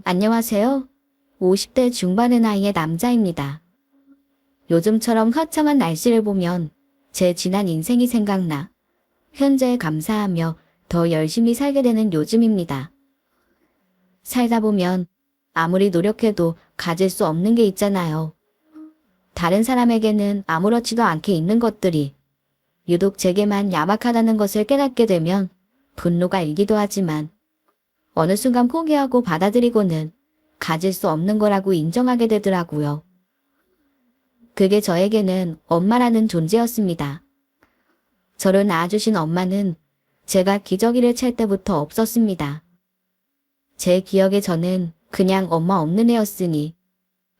안녕하세요. 50대 중반의 나이의 남자입니다. 요즘처럼 화창한 날씨를 보면 제 지난 인생이 생각나 현재에 감사하며 더 열심히 살게 되는 요즘입니다. 살다 보면 아무리 노력해도 가질 수 없는 게 있잖아요. 다른 사람에게는 아무렇지도 않게 있는 것들이 유독 제게만 야박하다는 것을 깨닫게 되면 분노가 일기도 하지만 어느 순간 포기하고 받아들이고는 가질 수 없는 거라고 인정하게 되더라고요. 그게 저에게는 엄마라는 존재였습니다. 저를 낳아주신 엄마는 제가 기저귀를 찰 때부터 없었습니다. 제 기억에 저는 그냥 엄마 없는 애였으니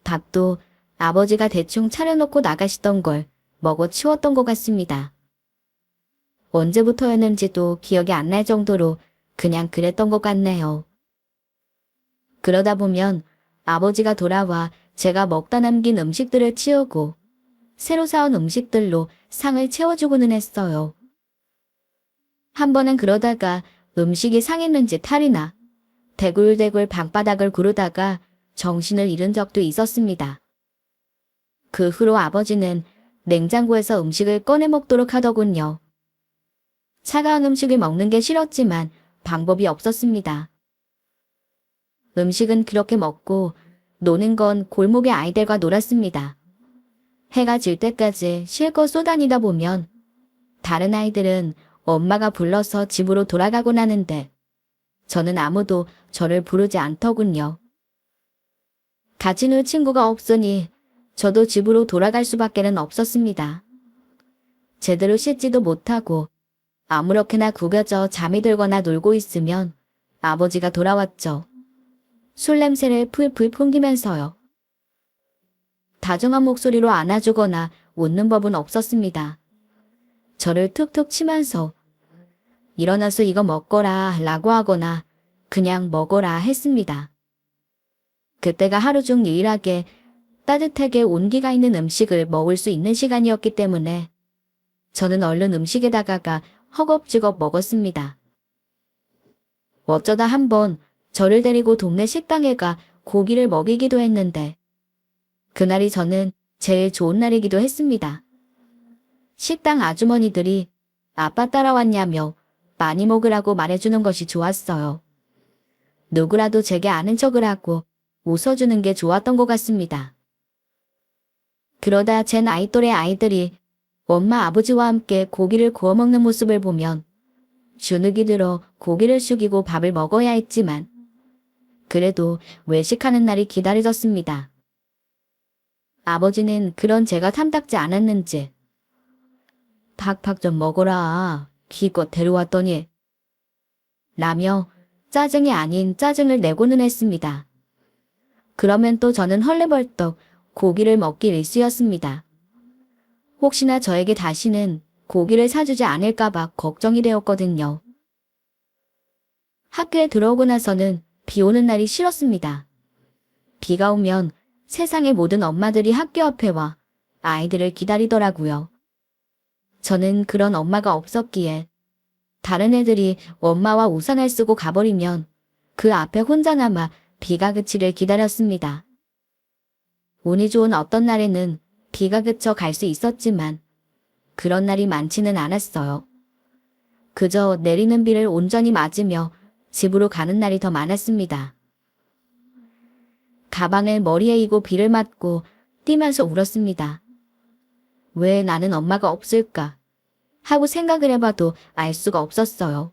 밥도 아버지가 대충 차려놓고 나가시던 걸 먹어 치웠던 것 같습니다. 언제부터였는지도 기억이 안 날 정도로 그냥 그랬던 것 같네요. 그러다 보면 아버지가 돌아와 제가 먹다 남긴 음식들을 치우고 새로 사온 음식들로 상을 채워주고는 했어요. 한 번은 그러다가 음식이 상했는지 탈이 나 대굴대굴 방바닥을 구르다가 정신을 잃은 적도 있었습니다. 그 후로 아버지는 냉장고에서 음식을 꺼내 먹도록 하더군요. 차가운 음식을 먹는 게 싫었지만 방법이 없었습니다. 음식은 그렇게 먹고 노는 건 골목의 아이들과 놀았습니다. 해가 질 때까지 실컷 쏘다니다 보면 다른 아이들은 엄마가 불러서 집으로 돌아가곤 하는데 저는 아무도 저를 부르지 않더군요. 같이 놀 친구가 없으니 저도 집으로 돌아갈 수밖에는 없었습니다. 제대로 씻지도 못하고 아무렇게나 구겨져 잠이 들거나 놀고 있으면 아버지가 돌아왔죠. 술 냄새를 풀풀 풍기면서요. 다정한 목소리로 안아주거나 웃는 법은 없었습니다. 저를 툭툭 치면서 일어나서 이거 먹거라 라고 하거나 그냥 먹어라 했습니다. 그때가 하루 중 유일하게 따뜻하게 온기가 있는 음식을 먹을 수 있는 시간이었기 때문에 저는 얼른 음식에 다가가 허겁지겁 먹었습니다. 어쩌다 한번 저를 데리고 동네 식당에 가 고기를 먹이기도 했는데 그날이 저는 제일 좋은 날이기도 했습니다. 식당 아주머니들이 아빠 따라왔냐며 많이 먹으라고 말해주는 것이 좋았어요. 누구라도 제게 아는 척을 하고 웃어주는 게 좋았던 것 같습니다. 그러다 제 나이 또래 아이들이 엄마 아버지와 함께 고기를 구워 먹는 모습을 보면 주눅이 들어 고기를 숙이고 밥을 먹어야 했지만 그래도 외식하는 날이 기다려졌습니다. 아버지는 그런 제가 탐탁지 않았는지 팍팍 좀 먹어라 기껏 데려왔더니 라며 짜증이 아닌 짜증을 내고는 했습니다. 그러면 또 저는 헐레벌떡 고기를 먹기 일쑤였습니다. 혹시나 저에게 다시는 고기를 사주지 않을까봐 걱정이 되었거든요. 학교에 들어오고 나서는 비 오는 날이 싫었습니다. 비가 오면 세상의 모든 엄마들이 학교 앞에 와 아이들을 기다리더라고요. 저는 그런 엄마가 없었기에 다른 애들이 엄마와 우산을 쓰고 가버리면 그 앞에 혼자 남아 비가 그치를 기다렸습니다. 운이 좋은 어떤 날에는 비가 그쳐 갈 수 있었지만 그런 날이 많지는 않았어요. 그저 내리는 비를 온전히 맞으며 집으로 가는 날이 더 많았습니다. 가방을 머리에 이고 비를 맞고 뛰면서 울었습니다. 왜 나는 엄마가 없을까 하고 생각을 해봐도 알 수가 없었어요.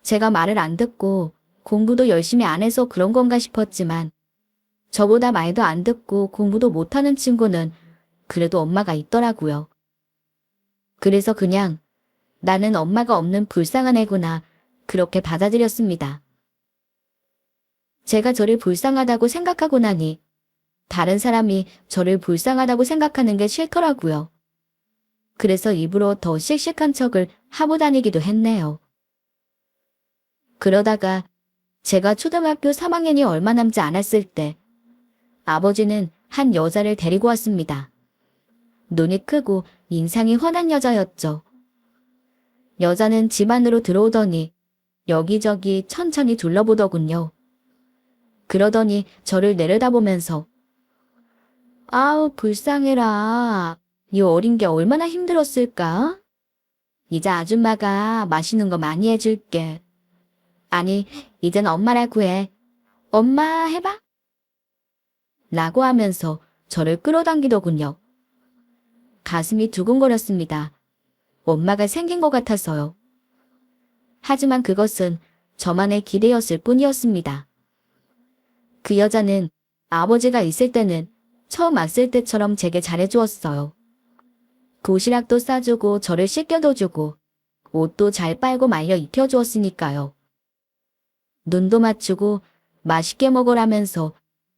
제가 말을 안 듣고 공부도 열심히 안 해서 그런 건가 싶었지만 저보다 말도 안 듣고 공부도 못하는 친구는 그래도 엄마가 있더라고요. 그래서 그냥 나는 엄마가 없는 불쌍한 애구나 그렇게 받아들였습니다. 제가 저를 불쌍하다고 생각하고 나니 다른 사람이 저를 불쌍하다고 생각하는 게 싫더라고요. 그래서 입으로 더 씩씩한 척을 하고 다니기도 했네요. 그러다가 제가 초등학교 3학년이 얼마 남지 않았을 때 아버지는 한 여자를 데리고 왔습니다. 눈이 크고 인상이 훤한 여자였죠. 여자는 집 안으로 들어오더니 여기저기 천천히 둘러보더군요. 그러더니 저를 내려다보면서 아우 불쌍해라. 이 어린 게 얼마나 힘들었을까? 이제 아줌마가 맛있는 거 많이 해줄게. 아니, 이젠 엄마라고 해. 엄마 해봐. 라고 하면서 저를 끌어당기더군요. 가슴이 두근거렸습니다. 엄마가 생긴 것 같아서요. 하지만 그것은 저만의 기대였을 뿐이었습니다. 그 여자는 아버지가 있을 때는 처음 왔을 때처럼 제게 잘해주었어요. 도시락도 싸주고 저를 씻겨도 주고 옷도 잘 빨고 말려 입혀주었으니까요. 눈도 맞추고 맛있게 먹으라면서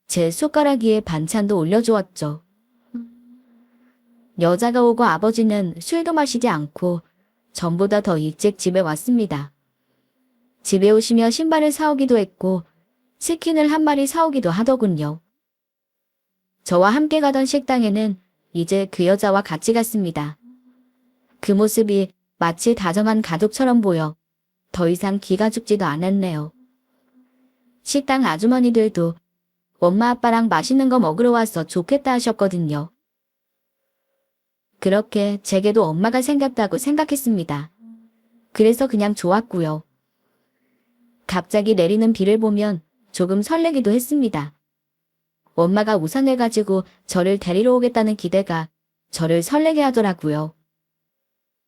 제 숟가락 위에 반찬도 올려주었죠. 여자가 오고 아버지는 술도 마시지 않고 전보다 더 일찍 집에 왔습니다. 집에 오시며 신발을 사오기도 했고 치킨을 한 마리 사오기도 하더군요. 저와 함께 가던 식당에는 이제 그 여자와 같이 갔습니다. 그 모습이 마치 다정한 가족처럼 보여 더 이상 기가 죽지도 않았네요. 식당 아주머니들도 엄마 아빠랑 맛있는 거 먹으러 와서 좋겠다 하셨거든요. 그렇게 제게도 엄마가 생겼다고 생각했습니다. 그래서 그냥 좋았고요. 갑자기 내리는 비를 보면 조금 설레기도 했습니다. 엄마가 우산을 가지고 저를 데리러 오겠다는 기대가 저를 설레게 하더라고요.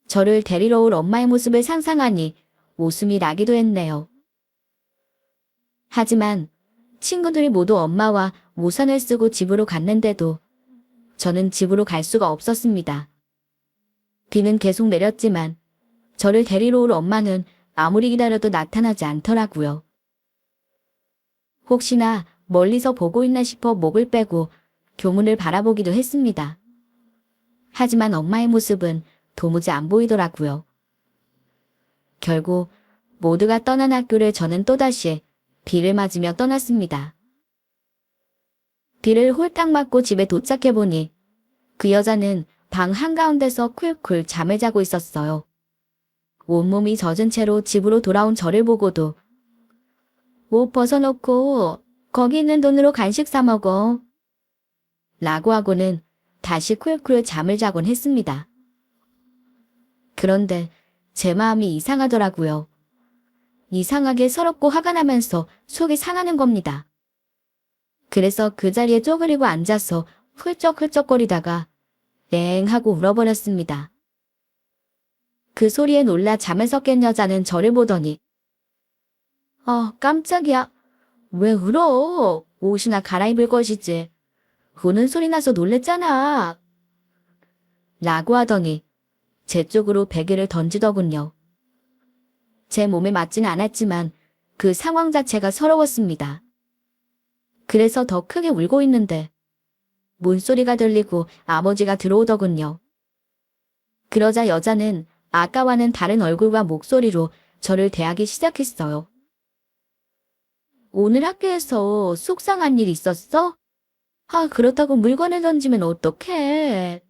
저를 데리러 올 엄마의 모습을 상상하니 웃음이 나기도 했네요. 하지만 친구들이 모두 엄마와 우산을 쓰고 집으로 갔는데도 저는 집으로 갈 수가 없었습니다. 비는 계속 내렸지만 저를 데리러 올 엄마는 아무리 기다려도 나타나지 않더라고요. 혹시나 멀리서 보고 있나 싶어 목을 빼고 교문을 바라보기도 했습니다. 하지만 엄마의 모습은 도무지 안 보이더라고요. 결국 모두가 떠난 학교를 저는 또다시 비를 맞으며 떠났습니다. 비를 홀딱 맞고 집에 도착해보니 그 여자는 방 한가운데서 쿨쿨 잠을 자고 있었어요. 온몸이 젖은 채로 집으로 돌아온 저를 보고도 옷 벗어놓고 거기 있는 돈으로 간식 사 먹어. 라고 하고는 다시 쿨쿨 잠을 자곤 했습니다. 그런데 제 마음이 이상하더라고요. 이상하게 서럽고 화가 나면서 속이 상하는 겁니다. 그래서 그 자리에 쪼그리고 앉아서 훌쩍훌쩍거리다가 넹 하고 울어버렸습니다. 그 소리에 놀라 잠에서 깬 여자는 저를 보더니 깜짝이야. 왜 울어? 옷이나 갈아입을 것이지. 우는 소리 나서 놀랬잖아. 라고 하더니 제 쪽으로 베개를 던지더군요. 제 몸에 맞지는 않았지만 그 상황 자체가 서러웠습니다. 그래서 더 크게 울고 있는데 문소리가 들리고 아버지가 들어오더군요. 그러자 여자는 아까와는 다른 얼굴과 목소리로 저를 대하기 시작했어요. 오늘 학교에서 속상한 일 있었어? 그렇다고 물건을 던지면 어떡해?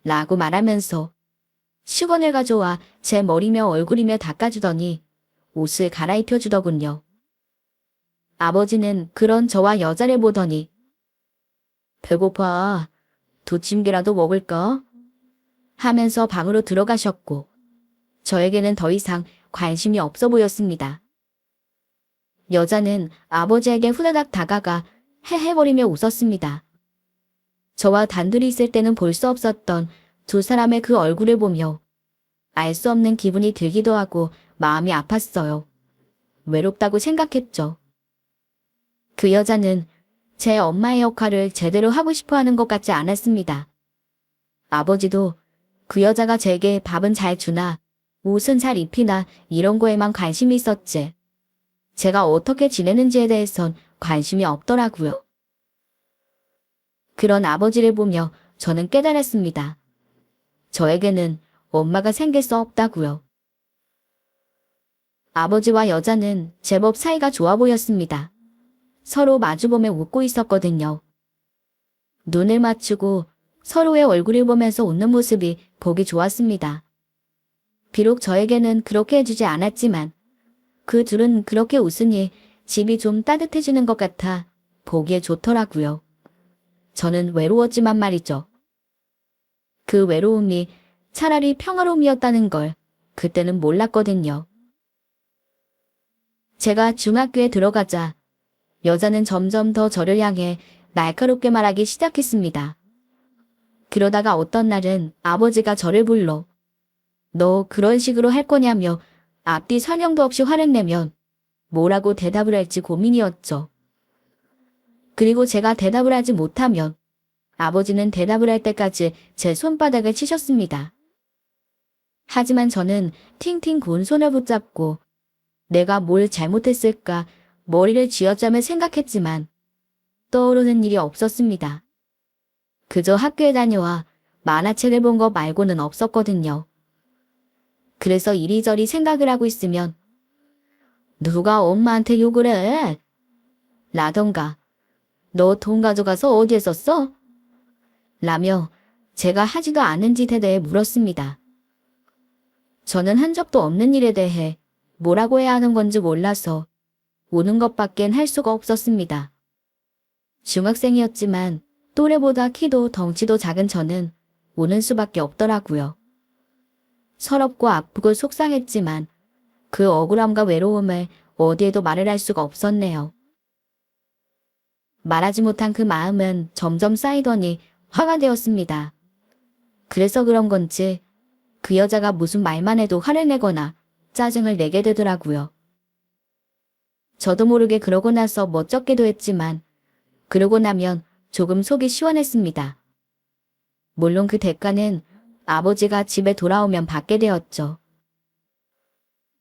라고 말하면서 수건을 가져와 제 머리며 얼굴이며 닦아주더니 옷을 갈아입혀주더군요. 아버지는 그런 저와 여자를 보더니 배고파. 도침개라도 먹을까? 하면서 방으로 들어가셨고 저에게는 더 이상 관심이 없어 보였습니다. 여자는 아버지에게 후다닥 다가가 헤헤거리며 웃었습니다. 저와 단둘이 있을 때는 볼 수 없었던 두 사람의 그 얼굴을 보며 알 수 없는 기분이 들기도 하고 마음이 아팠어요. 외롭다고 생각했죠. 그 여자는 제 엄마의 역할을 제대로 하고 싶어 하는 것 같지 않았습니다. 아버지도 그 여자가 제게 밥은 잘 주나 옷은 잘 입히나 이런 거에만 관심이 있었지. 제가 어떻게 지내는지에 대해선 관심이 없더라고요. 그런 아버지를 보며 저는 깨달았습니다. 저에게는 엄마가 생길 수 없다고요. 아버지와 여자는 제법 사이가 좋아 보였습니다. 서로 마주보며 웃고 있었거든요. 눈을 맞추고 서로의 얼굴을 보면서 웃는 모습이 보기 좋았습니다. 비록 저에게는 그렇게 해주지 않았지만 그 둘은 그렇게 웃으니 집이 좀 따뜻해지는 것 같아 보기에 좋더라고요. 저는 외로웠지만 말이죠. 그 외로움이 차라리 평화로움이었다는 걸 그때는 몰랐거든요. 제가 중학교에 들어가자 여자는 점점 더 저를 향해 날카롭게 말하기 시작했습니다. 그러다가 어떤 날은 아버지가 저를 불러 너 그런 식으로 할 거냐며 앞뒤 설명도 없이 화를 내면 뭐라고 대답을 할지 고민이었죠. 그리고 제가 대답을 하지 못하면 아버지는 대답을 할 때까지 제 손바닥을 치셨습니다. 하지만 저는 팅팅 군 손을 붙잡고 내가 뭘 잘못했을까 머리를 쥐어짜며 생각했지만 떠오르는 일이 없었습니다. 그저 학교에 다녀와 만화책을 본 거 말고는 없었거든요. 그래서 이리저리 생각을 하고 있으면 누가 엄마한테 욕을 해? 라던가 너 돈 가져가서 어디에 썼어? 라며 제가 하지도 않은 짓에 대해 물었습니다. 저는 한 적도 없는 일에 대해 뭐라고 해야 하는 건지 몰라서 우는 것밖엔 할 수가 없었습니다. 중학생이었지만 또래보다 키도 덩치도 작은 저는 우는 수밖에 없더라고요. 서럽고 아프고 속상했지만 그 억울함과 외로움을 어디에도 말을 할 수가 없었네요. 말하지 못한 그 마음은 점점 쌓이더니 화가 되었습니다. 그래서 그런 건지 그 여자가 무슨 말만 해도 화를 내거나 짜증을 내게 되더라고요. 저도 모르게 그러고 나서 멋쩍게도 했지만 그러고 나면 조금 속이 시원했습니다. 물론 그 대가는 아버지가 집에 돌아오면 받게 되었죠.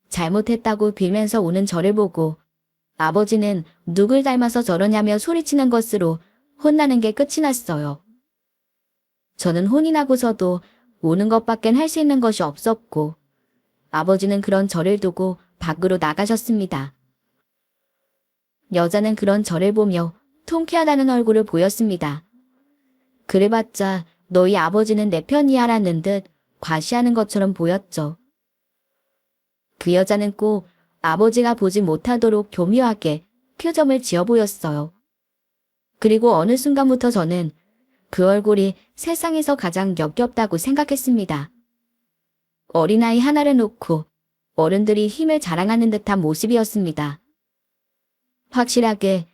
잘못했다고 빌면서 우는 저를 보고 아버지는 누굴 닮아서 저러냐며 소리치는 것으로 혼나는 게 끝이 났어요. 저는 혼이 나고서도 우는 것밖엔 할 수 있는 것이 없었고 아버지는 그런 저를 두고 밖으로 나가셨습니다. 여자는 그런 저를 보며 통쾌하다는 얼굴을 보였습니다. 그래봤자 너희 아버지는 내 편이야 라는 듯 과시하는 것처럼 보였죠. 그 여자는 꼭 아버지가 보지 못하도록 교묘하게 표정을 지어 보였어요. 그리고 어느 순간부터 저는 그 얼굴이 세상에서 가장 역겹다고 생각했습니다. 어린아이 하나를 놓고 어른들이 힘을 자랑하는 듯한 모습이었습니다. 확실하게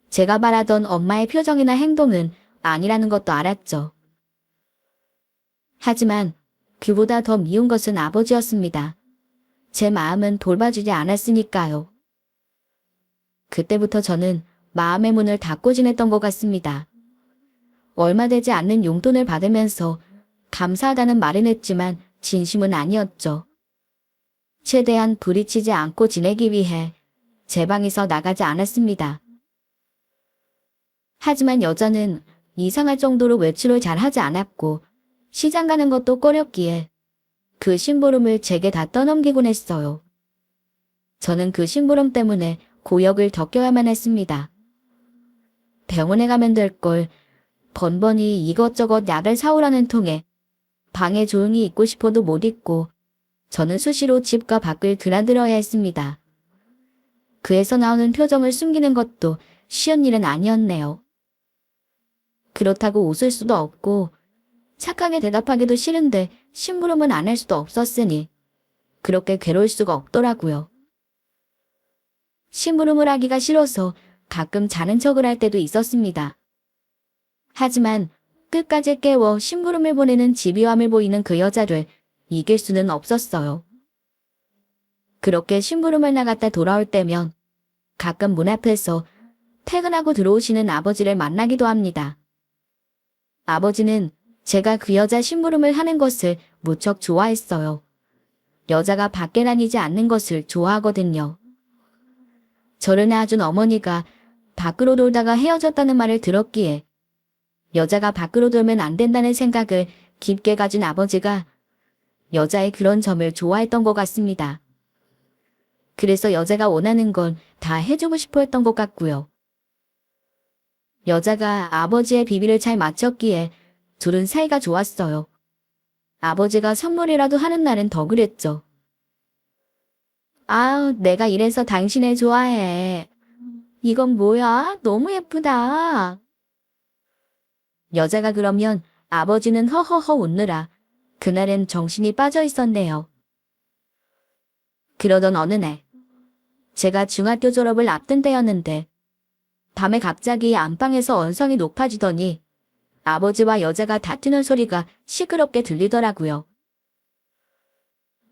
제가 바라던 엄마의 표정이나 행동은 아니라는 것도 알았죠. 하지만 그보다 더 미운 것은 아버지였습니다. 제 마음은 돌봐주지 않았으니까요. 그때부터 저는 마음의 문을 닫고 지냈던 것 같습니다. 얼마 되지 않는 용돈을 받으면서 감사하다는 말은 했지만 진심은 아니었죠. 최대한 부딪히지 않고 지내기 위해 제 방에서 나가지 않았습니다. 하지만 여자는 이상할 정도로 외출을 잘 하지 않았고 시장 가는 것도 꺼렸기에 그 심부름을 제게 다 떠넘기곤 했어요. 저는 그 심부름 때문에 고역을 겪어야만 했습니다. 병원에 가면 될 걸 번번이 이것저것 약을 사오라는 통에 방에 조용히 있고 싶어도 못 있고 저는 수시로 집과 밖을 드나들어야 했습니다. 그에서 나오는 표정을 숨기는 것도 쉬운 일은 아니었네요. 그렇다고 웃을 수도 없고 착하게 대답하기도 싫은데 심부름은 안 할 수도 없었으니 그렇게 괴로울 수가 없더라고요. 심부름을 하기가 싫어서 가끔 자는 척을 할 때도 있었습니다. 하지만 끝까지 깨워 심부름을 보내는 집요함을 보이는 그 여자를 이길 수는 없었어요. 그렇게 심부름을 나갔다 돌아올 때면 가끔 문 앞에서 퇴근하고 들어오시는 아버지를 만나기도 합니다. 아버지는 제가 그 여자 심부름을 하는 것을 무척 좋아했어요. 여자가 밖에 다니지 않는 것을 좋아하거든요. 저를 낳아준 어머니가 밖으로 돌다가 헤어졌다는 말을 들었기에 여자가 밖으로 돌면 안 된다는 생각을 깊게 가진 아버지가 여자의 그런 점을 좋아했던 것 같습니다. 그래서 여자가 원하는 건 다 해주고 싶어 했던 것 같고요. 여자가 아버지의 비비를 잘 맞췄기에 둘은 사이가 좋았어요. 아버지가 선물이라도 하는 날은 더 그랬죠. 아, 내가 이래서 당신을 좋아해. 이건 뭐야? 너무 예쁘다. 여자가 그러면 아버지는 허허허 웃느라 그날은 정신이 빠져 있었네요. 그러던 어느 날, 제가 중학교 졸업을 앞둔 때였는데 밤에 갑자기 안방에서 언성이 높아지더니 아버지와 여자가 다투는 소리가 시끄럽게 들리더라고요.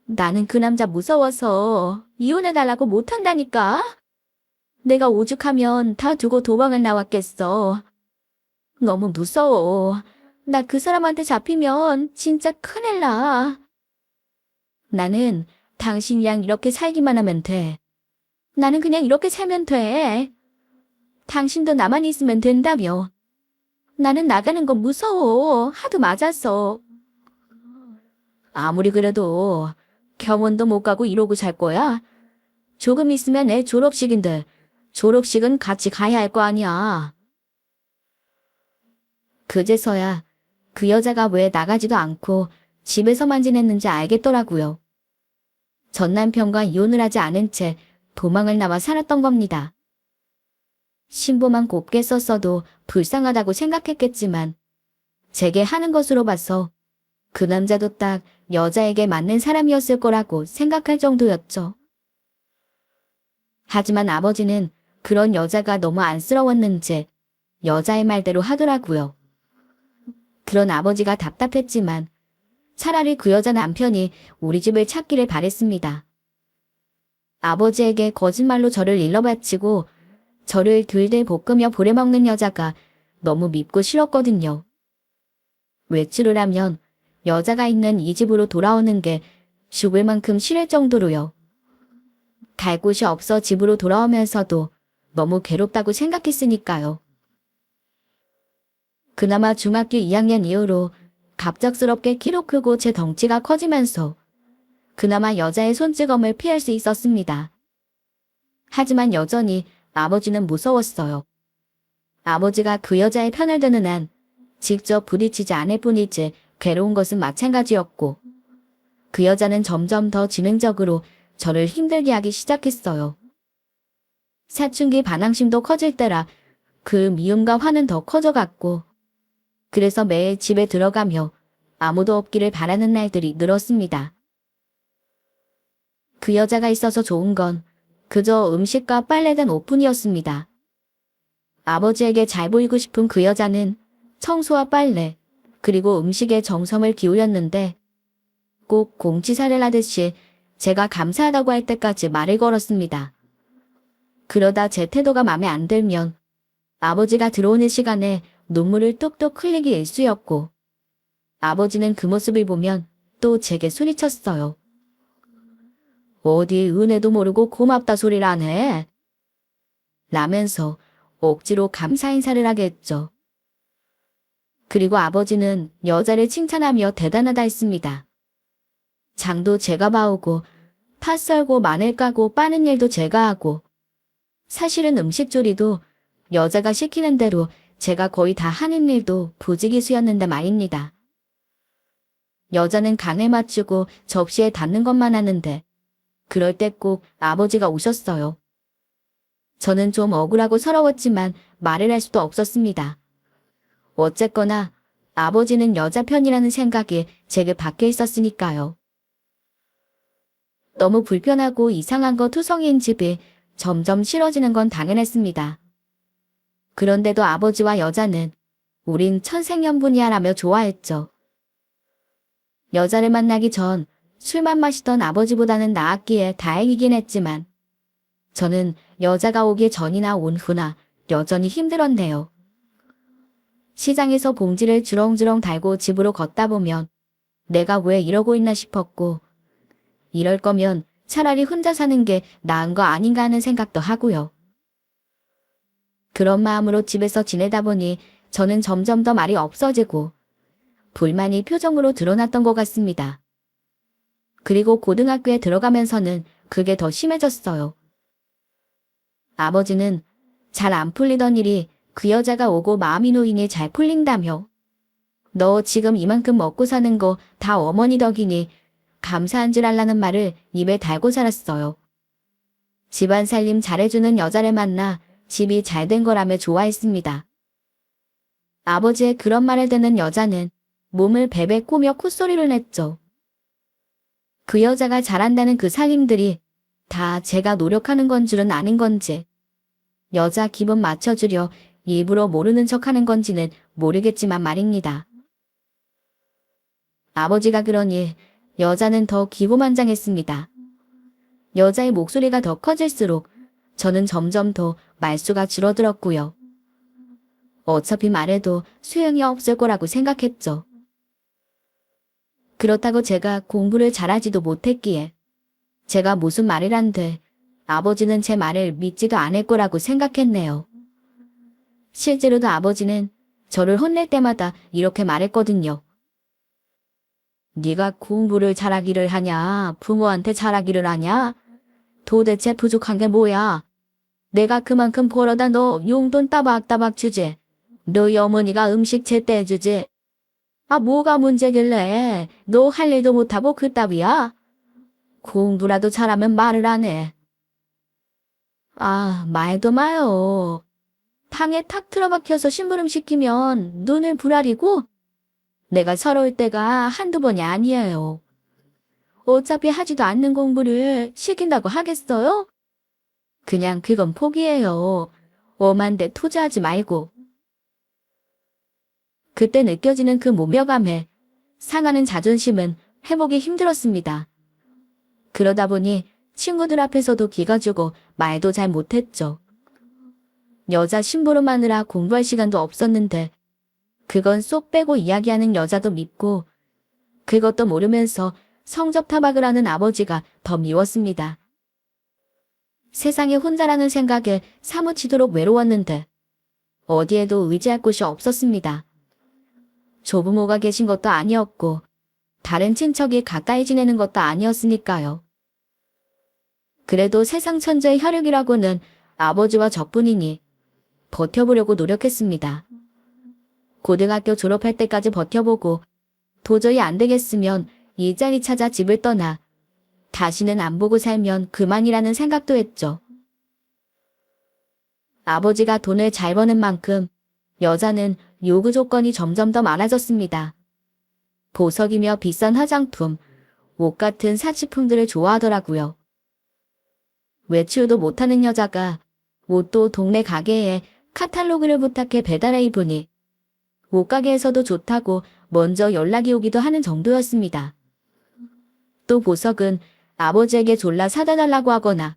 나는 그 남자 무서워서 이혼해달라고 못한다니까. 내가 오죽하면 다 두고 도망을 나왔겠어. 너무 무서워. 나 그 사람한테 잡히면 진짜 큰일 나. 나는 당신이랑 이렇게 살기만 하면 돼. 나는 그냥 이렇게 살면 돼. 당신도 나만 있으면 된다며. 나는 나가는 건 무서워. 하도 맞았어. 아무리 그래도 병원도 못 가고 이러고 살 거야? 조금 있으면 내 졸업식인데 졸업식은 같이 가야 할 거 아니야. 그제서야 그 여자가 왜 나가지도 않고 집에서만 지냈는지 알겠더라고요. 전 남편과 이혼을 하지 않은 채 도망을 나와 살았던 겁니다. 신부만 곱게 썼어도 불쌍하다고 생각했겠지만 제게 하는 것으로 봐서 그 남자도 딱 여자에게 맞는 사람이었을 거라고 생각할 정도였죠. 하지만 아버지는 그런 여자가 너무 안쓰러웠는지 여자의 말대로 하더라고요. 그런 아버지가 답답했지만 차라리 그 여자 남편이 우리 집을 찾기를 바랬습니다. 아버지에게 거짓말로 저를 일러바치고 저를 들들 볶으며 부려먹는 여자가 너무 밉고 싫었거든요. 외출을 하면 여자가 있는 이 집으로 돌아오는 게 죽을 만큼 싫을 정도로요. 갈 곳이 없어 집으로 돌아오면서도 너무 괴롭다고 생각했으니까요. 그나마 중학교 2학년 이후로 갑작스럽게 키도 크고 제 덩치가 커지면서 그나마 여자의 손찌검을 피할 수 있었습니다. 하지만 여전히 아버지는 무서웠어요. 아버지가 그 여자의 편을 드는 한 직접 부딪히지 않을 뿐이지 괴로운 것은 마찬가지였고 그 여자는 점점 더 지능적으로 저를 힘들게 하기 시작했어요. 사춘기 반항심도 커질 때라 그 미움과 화는 더 커져갔고 그래서 매일 집에 들어가며 아무도 없기를 바라는 날들이 늘었습니다. 그 여자가 있어서 좋은 건 그저 음식과 빨래된 옷뿐이었습니다. 아버지에게 잘 보이고 싶은 그 여자는 청소와 빨래, 그리고 음식에 정성을 기울였는데 꼭 공치사를 하듯이 제가 감사하다고 할 때까지 말을 걸었습니다. 그러다 제 태도가 마음에 안 들면 아버지가 들어오는 시간에 눈물을 뚝뚝 흘리기 일쑤였고 아버지는 그 모습을 보면 또 제게 소리쳤어요. 어디 은혜도 모르고 고맙다 소리를 안 해? 라면서 억지로 감사 인사를 하게 했죠. 그리고 아버지는 여자를 칭찬하며 대단하다 했습니다. 장도 제가 봐오고 팥 썰고 마늘 까고 빠는 일도 제가 하고 사실은 음식 조리도 여자가 시키는 대로 제가 거의 다 하는 일도 부지기수였는데 말입니다. 여자는 간을 맞추고 접시에 닿는 것만 하는데 그럴 때 꼭 아버지가 오셨어요. 저는 좀 억울하고 서러웠지만 말을 할 수도 없었습니다. 어쨌거나 아버지는 여자 편이라는 생각이 제게 박혀 있었으니까요. 너무 불편하고 이상한 거 투성이인 집이 점점 싫어지는 건 당연했습니다. 그런데도 아버지와 여자는 우린 천생연분이야 라며 좋아했죠. 여자를 만나기 전 술만 마시던 아버지보다는 나았기에 다행이긴 했지만 저는 여자가 오기 전이나 온 후나 여전히 힘들었네요. 시장에서 봉지를 주렁주렁 달고 집으로 걷다 보면 내가 왜 이러고 있나 싶었고 이럴 거면 차라리 혼자 사는 게 나은 거 아닌가 하는 생각도 하고요. 그런 마음으로 집에서 지내다 보니 저는 점점 더 말이 없어지고 불만이 표정으로 드러났던 것 같습니다. 그리고 고등학교에 들어가면서는 그게 더 심해졌어요. 아버지는 잘 안 풀리던 일이 그 여자가 오고 마음이 놓이니 잘 풀린다며 너 지금 이만큼 먹고 사는 거 다 어머니 덕이니 감사한 줄 알라는 말을 입에 달고 살았어요. 집안 살림 잘해주는 여자를 만나 집이 잘 된 거라며 좋아했습니다. 아버지의 그런 말을 듣는 여자는 몸을 베베 꼬며 콧소리를 냈죠. 그 여자가 잘한다는 그 살림들이 다 제가 노력하는 건 줄은 아는 건지, 여자 기분 맞춰주려 일부러 모르는 척하는 건지는 모르겠지만 말입니다. 아버지가 그러니 여자는 더 기고만장했습니다. 여자의 목소리가 더 커질수록 저는 점점 더 말수가 줄어들었고요. 어차피 말해도 소용이 없을 거라고 생각했죠. 그렇다고 제가 공부를 잘하지도 못했기에 제가 무슨 말을 한들 아버지는 제 말을 믿지도 않을 거라고 생각했네요. 실제로도 아버지는 저를 혼낼 때마다 이렇게 말했거든요. 네가 공부를 잘하기를 하냐? 부모한테 잘하기를 하냐? 도대체 부족한 게 뭐야? 내가 그만큼 벌어다 너 용돈 따박따박 주지. 너희 어머니가 음식 제때 해주지. 아, 뭐가 문제길래 너 할 일도 못하고 그따위야? 공부라도 잘하면 말을 안 해. 아, 말도 마요. 탕에 탁 틀어박혀서 심부름 시키면 눈을 부라리고 내가 서러울 때가 한두 번이 아니에요. 어차피 하지도 않는 공부를 시킨다고 하겠어요? 그냥 그건 포기해요. 엄한데 투자하지 말고. 그때 느껴지는 그 모멸감에 상하는 자존심은 회복이 힘들었습니다. 그러다 보니 친구들 앞에서도 기가 주고 말도 잘 못했죠. 여자 심부름하느라 공부할 시간도 없었는데 그건 쏙 빼고 이야기하는 여자도 밉고 그것도 모르면서 성적 타박을 하는 아버지가 더 미웠습니다. 세상에 혼자라는 생각에 사무치도록 외로웠는데 어디에도 의지할 곳이 없었습니다. 조부모가 계신 것도 아니었고 다른 친척이 가까이 지내는 것도 아니었으니까요. 그래도 세상 천재의 혈육이라고는 아버지와 저뿐이니 버텨보려고 노력했습니다. 고등학교 졸업할 때까지 버텨보고 도저히 안 되겠으면 일자리 찾아 집을 떠나 다시는 안 보고 살면 그만이라는 생각도 했죠. 아버지가 돈을 잘 버는 만큼 여자는 요구 조건이 점점 더 많아졌습니다. 보석이며 비싼 화장품, 옷 같은 사치품들을 좋아하더라고요. 외출도 못하는 여자가 옷도 동네 가게에 카탈로그를 부탁해 배달해 입으니 옷가게에서도 좋다고 먼저 연락이 오기도 하는 정도였습니다. 또 보석은 아버지에게 졸라 사다 달라고 하거나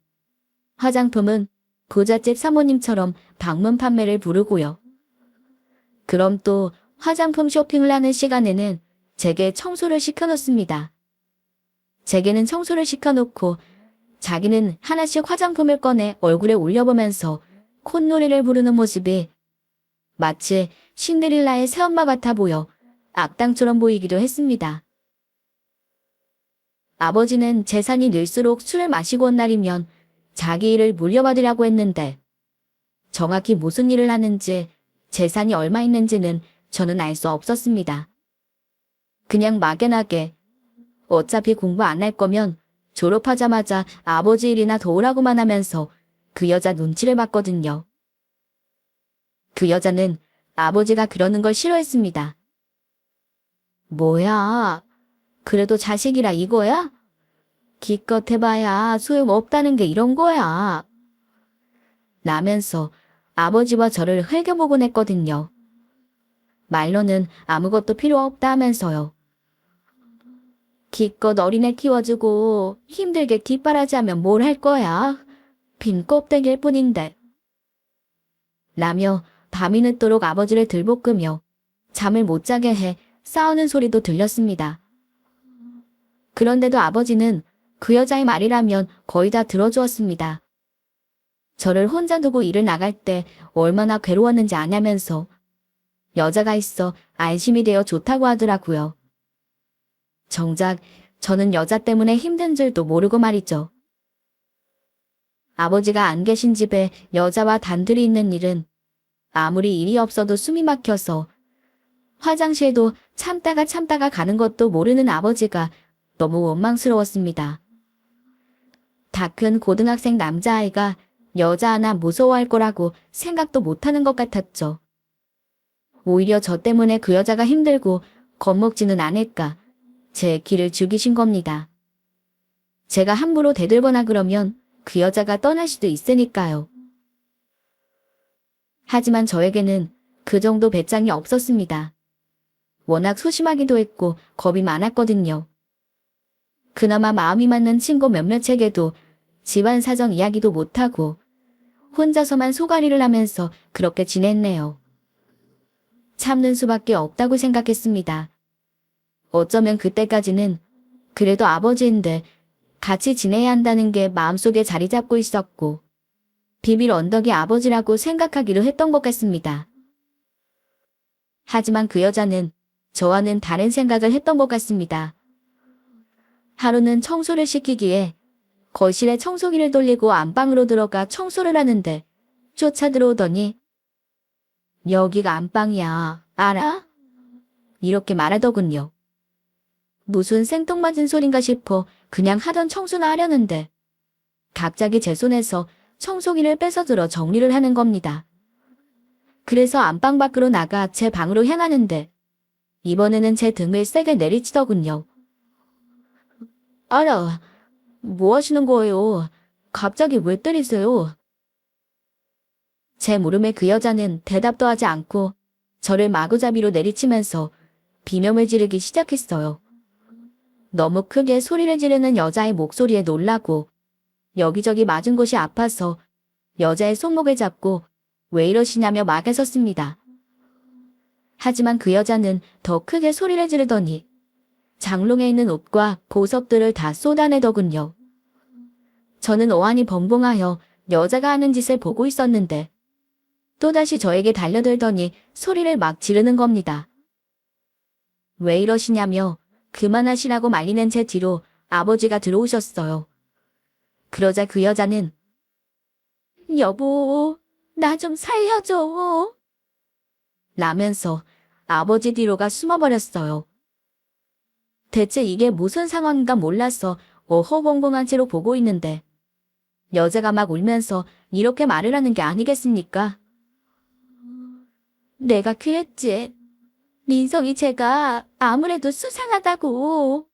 화장품은 부잣집 사모님처럼 방문 판매를 부르고요. 그럼 또 화장품 쇼핑을 하는 시간에는 제게 청소를 시켜놓습니다. 제게는 청소를 시켜놓고 자기는 하나씩 화장품을 꺼내 얼굴에 올려보면서 콧노래를 부르는 모습이 마치 신데렐라의 새엄마 같아 보여 악당처럼 보이기도 했습니다. 아버지는 재산이 늘수록 술을 마시고 온 날이면 자기 일을 물려받으려고 했는데 정확히 무슨 일을 하는지 재산이 얼마 있는지는 저는 알 수 없었습니다. 그냥 막연하게 어차피 공부 안 할 거면 졸업하자마자 아버지 일이나 도우라고만 하면서 그 여자 눈치를 봤거든요. 그 여자는 아버지가 그러는 걸 싫어했습니다. 뭐야? 그래도 자식이라 이거야? 기껏 해봐야 소용없다는 게 이런 거야. 라면서 아버지와 저를 흘겨보곤 했거든요. 말로는 아무것도 필요 없다 하면서요. 기껏 어린애 키워주고 힘들게 뒷바라지하면 뭘 할 거야? 빈 껍데기일 뿐인데. 라며 밤이 늦도록 아버지를 들볶으며 잠을 못 자게 해 싸우는 소리도 들렸습니다. 그런데도 아버지는 그 여자의 말이라면 거의 다 들어주었습니다. 저를 혼자 두고 일을 나갈 때 얼마나 괴로웠는지 아냐면서 여자가 있어 안심이 되어 좋다고 하더라고요. 정작 저는 여자 때문에 힘든 줄도 모르고 말이죠. 아버지가 안 계신 집에 여자와 단둘이 있는 일은 아무리 일이 없어도 숨이 막혀서 화장실도 참다가 가는 것도 모르는 아버지가 너무 원망스러웠습니다. 다 큰 고등학생 남자아이가 여자 하나 무서워할 거라고 생각도 못하는 것 같았죠. 오히려 저 때문에 그 여자가 힘들고 겁먹지는 않을까 제 기를 죽이신 겁니다. 제가 함부로 대들거나 그러면 그 여자가 떠날 수도 있으니까요. 하지만 저에게는 그 정도 배짱이 없었습니다. 워낙 소심하기도 했고 겁이 많았거든요. 그나마 마음이 맞는 친구 몇몇에게도 집안 사정 이야기도 못하고 혼자서만 소가리를 하면서 그렇게 지냈네요. 참는 수밖에 없다고 생각했습니다. 어쩌면 그때까지는 그래도 아버지인데 같이 지내야 한다는 게 마음속에 자리 잡고 있었고 비밀 언덕이 아버지라고 생각하기로 했던 것 같습니다. 하지만 그 여자는 저와는 다른 생각을 했던 것 같습니다. 하루는 청소를 시키기에 거실에 청소기를 돌리고 안방으로 들어가 청소를 하는데 쫓아 들어오더니 여기가 안방이야, 알아? 이렇게 말하더군요. 무슨 생뚱맞은 소린가 싶어 그냥 하던 청소나 하려는데 갑자기 제 손에서 청소기를 뺏어들어 정리를 하는 겁니다. 그래서 안방 밖으로 나가 제 방으로 향하는데 이번에는 제 등을 세게 내리치더군요. 알아, 뭐 하시는 거예요? 갑자기 왜 때리세요? 제 물음에 그 여자는 대답도 하지 않고 저를 마구잡이로 내리치면서 비명을 지르기 시작했어요. 너무 크게 소리를 지르는 여자의 목소리에 놀라고 여기저기 맞은 곳이 아파서 여자의 손목을 잡고 왜 이러시냐며 막아섰습니다. 하지만 그 여자는 더 크게 소리를 지르더니 장롱에 있는 옷과 보석들을 다 쏟아내더군요. 저는 어안이 벙벙하여 여자가 하는 짓을 보고 있었는데 또다시 저에게 달려들더니 소리를 막 지르는 겁니다. 왜 이러시냐며 그만하시라고 말리는 제 뒤로 아버지가 들어오셨어요. 그러자 그 여자는 여보, 나 좀 살려줘 라면서 아버지 뒤로가 숨어버렸어요. 대체 이게 무슨 상황인가 몰라서 어허벙벙한 채로 보고 있는데 여자가 막 울면서 이렇게 말을 하는 게 아니겠습니까? 내가 그랬지. 민성이 쟤가 아무래도 수상하다고.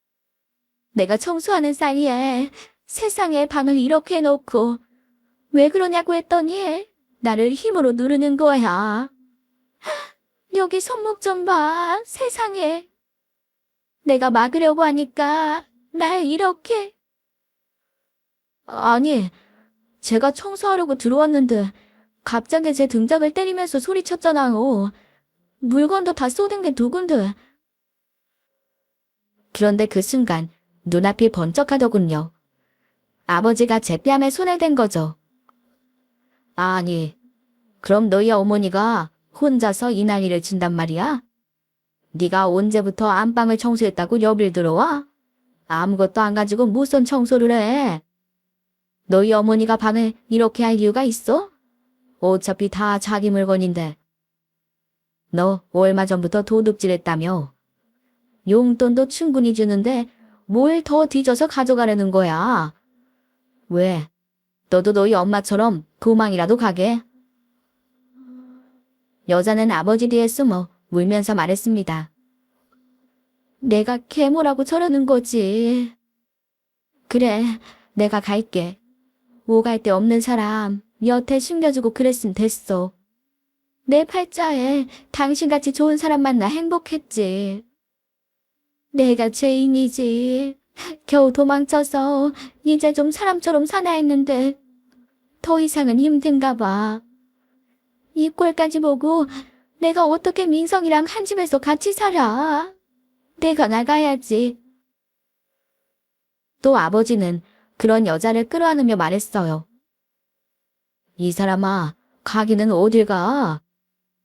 내가 청소하는 사이에 세상에 방을 이렇게 해놓고 왜 그러냐고 했더니 나를 힘으로 누르는 거야. 여기 손목 좀 봐. 세상에. 내가 막으려고 하니까 날 이렇게. 아니, 제가 청소하려고 들어왔는데 갑자기 제 등짝을 때리면서 소리쳤잖아요. 물건도 다 쏟은 게 누군데. 그런데 그 순간 눈앞이 번쩍하더군요. 아버지가 제 뺨에 손을 댄 거죠. 아니, 그럼 너희 어머니가 혼자서 이 난리를 친단 말이야? 네가 언제부터 안방을 청소했다고 여길 들어와? 아무것도 안 가지고 무슨 청소를 해? 너희 어머니가 방을 이렇게 할 이유가 있어? 어차피 다 자기 물건인데. 너 얼마 전부터 도둑질했다며. 용돈도 충분히 주는데 뭘 더 뒤져서 가져가려는 거야? 왜? 너도 너희 엄마처럼 도망이라도 가게? 여자는 아버지 뒤에 숨어 울면서 말했습니다. 내가 계모라고 저러는 거지. 그래, 내가 갈게. 오갈 데 없는 사람 여태 숨겨주고 그랬으면 됐어. 내 팔자에 당신같이 좋은 사람 만나 행복했지. 내가 죄인이지. 겨우 도망쳐서 이제 좀 사람처럼 사나 했는데 더 이상은 힘든가 봐. 이 꼴까지 보고 내가 어떻게 민성이랑 한 집에서 같이 살아. 내가 나가야지. 또 아버지는 그런 여자를 끌어안으며 말했어요. 이 사람아, 가기는 어딜 가?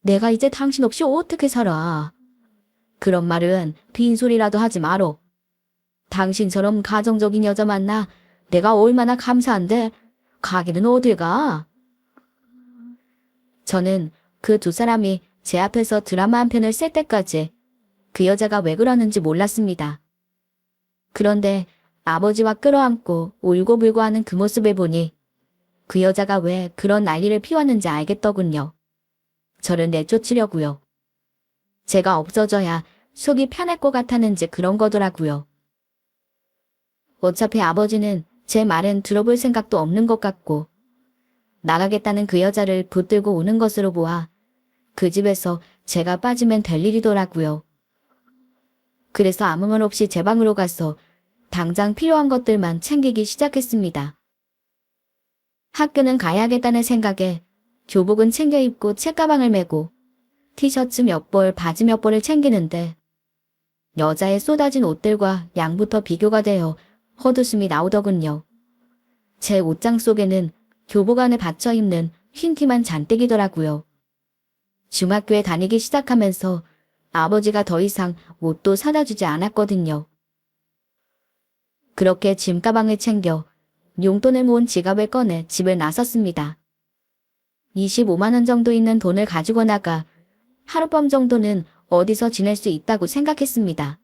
내가 이제 당신 없이 어떻게 살아? 그런 말은 빈소리라도 하지 마로. 당신처럼 가정적인 여자 만나 내가 얼마나 감사한데 가기는 어딜 가? 저는 그 두 사람이 제 앞에서 드라마 한 편을 쓸 때까지 그 여자가 왜 그러는지 몰랐습니다. 그런데 아버지와 끌어안고 울고불고 하는 그 모습을 보니 그 여자가 왜 그런 난리를 피웠는지 알겠더군요. 저를 내쫓으려고요. 제가 없어져야 속이 편할 것 같았는지 그런 거더라고요. 어차피 아버지는 제 말은 들어볼 생각도 없는 것 같고 나가겠다는 그 여자를 붙들고 오는 것으로 보아 그 집에서 제가 빠지면 될 일이더라고요. 그래서 아무 말 없이 제 방으로 가서 당장 필요한 것들만 챙기기 시작했습니다. 학교는 가야겠다는 생각에 교복은 챙겨 입고 책가방을 메고 티셔츠 몇 벌, 바지 몇 벌을 챙기는데 여자의 쏟아진 옷들과 양부터 비교가 되어 헛웃음이 나오더군요. 제 옷장 속에는 교복 안에 받쳐 입는 흰 티만 잔뜩이더라고요. 중학교에 다니기 시작하면서 아버지가 더 이상 옷도 사다 주지 않았거든요. 그렇게 짐가방을 챙겨 용돈을 모은 지갑을 꺼내 집을 나섰습니다. 25만 원 정도 있는 돈을 가지고 나가 하룻밤 정도는 어디서 지낼 수 있다고 생각했습니다.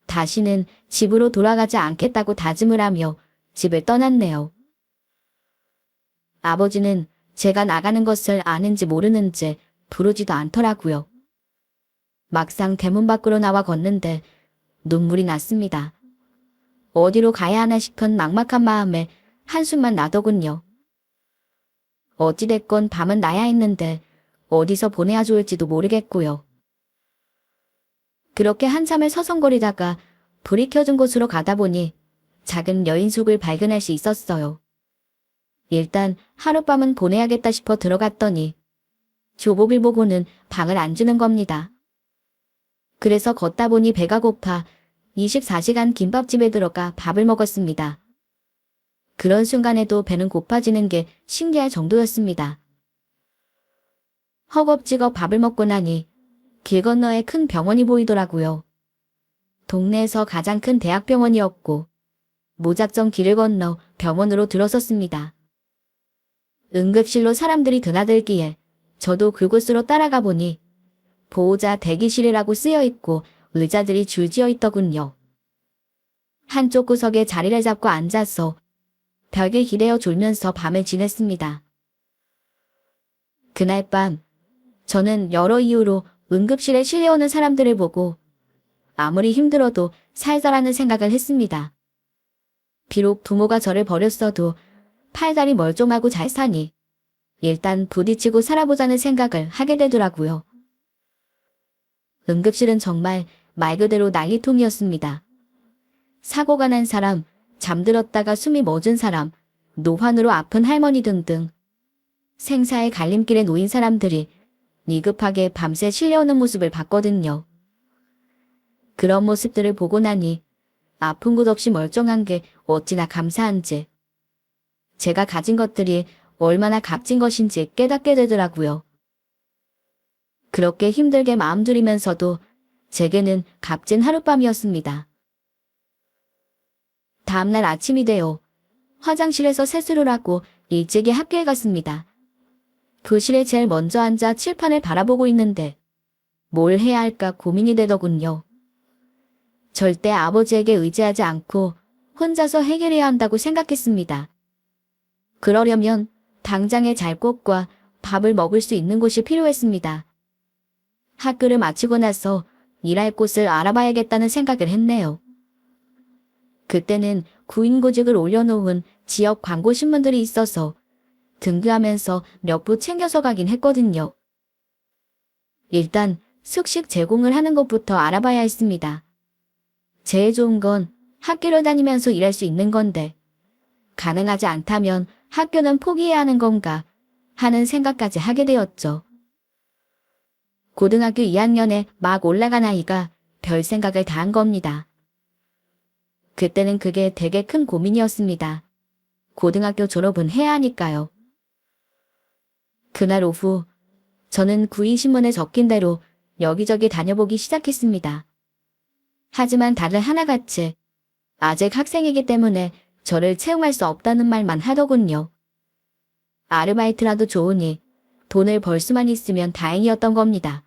다시는 집으로 돌아가지 않겠다고 다짐을 하며 집을 떠났네요. 아버지는 제가 나가는 것을 아는지 모르는지 부르지도 않더라고요. 막상 대문 밖으로 나와 걷는데 눈물이 났습니다. 어디로 가야 하나 싶은 막막한 마음에 한숨만 나더군요. 어찌됐건 밤은 나야 했는데 어디서 보내야 좋을지도 모르겠고요. 그렇게 한참을 서성거리다가 불이 켜진 곳으로 가다 보니 작은 여인숙을 발견할 수 있었어요. 일단 하룻밤은 보내야겠다 싶어 들어갔더니 교복을 보고는 방을 안 주는 겁니다. 그래서 걷다 보니 배가 고파 24시간 김밥집에 들어가 밥을 먹었습니다. 그런 순간에도 배는 고파지는 게 신기할 정도였습니다. 허겁지겁 밥을 먹고 나니 길 건너에 큰 병원이 보이더라고요. 동네에서 가장 큰 대학병원이었고 무작정 길을 건너 병원으로 들어섰습니다. 응급실로 사람들이 드나들기에 저도 그곳으로 따라가 보니 보호자 대기실이라고 쓰여있고 의자들이 줄지어 있더군요. 한쪽 구석에 자리를 잡고 앉아서 벽에 기대어 졸면서 밤을 지냈습니다. 그날 밤 저는 여러 이유로 응급실에 실려오는 사람들을 보고 아무리 힘들어도 살자라는 생각을 했습니다. 비록 부모가 저를 버렸어도 팔다리 멀쩡하고 잘 사니 일단 부딪히고 살아보자는 생각을 하게 되더라고요. 응급실은 정말 말 그대로 난리통이었습니다. 사고가 난 사람, 잠들었다가 숨이 멎은 사람, 노환으로 아픈 할머니 등등 생사의 갈림길에 놓인 사람들이 니급하게 밤새 실려오는 모습을 봤거든요. 그런 모습들을 보고 나니 아픈 곳 없이 멀쩡한 게 어찌나 감사한지, 제가 가진 것들이 얼마나 값진 것인지 깨닫게 되더라고요. 그렇게 힘들게 마음 졸이면서도 제게는 값진 하룻밤이었습니다. 다음날 아침이 되어 화장실에서 세수를 하고 일찍이 학교에 갔습니다. 교실에 제일 먼저 앉아 칠판을 바라보고 있는데 뭘 해야 할까 고민이 되더군요. 절대 아버지에게 의지하지 않고 혼자서 해결해야 한다고 생각했습니다. 그러려면 당장의 잘 곳과 밥을 먹을 수 있는 곳이 필요했습니다. 학교를 마치고 나서 일할 곳을 알아봐야겠다는 생각을 했네요. 그때는 구인구직을 올려놓은 지역 광고 신문들이 있어서 등교하면서 몇 부 챙겨서 가긴 했거든요. 일단 숙식 제공을 하는 것부터 알아봐야 했습니다. 제일 좋은 건 학교를 다니면서 일할 수 있는 건데 가능하지 않다면 학교는 포기해야 하는 건가 하는 생각까지 하게 되었죠. 고등학교 2학년에 막 올라간 아이가 별 생각을 다 한 겁니다. 그때는 그게 되게 큰 고민이었습니다. 고등학교 졸업은 해야 하니까요. 그날 오후 저는 구인신문에 적힌 대로 여기저기 다녀보기 시작했습니다. 하지만 다들 하나같이 아직 학생이기 때문에 저를 채용할 수 없다는 말만 하더군요. 아르바이트라도 좋으니 돈을 벌 수만 있으면 다행이었던 겁니다.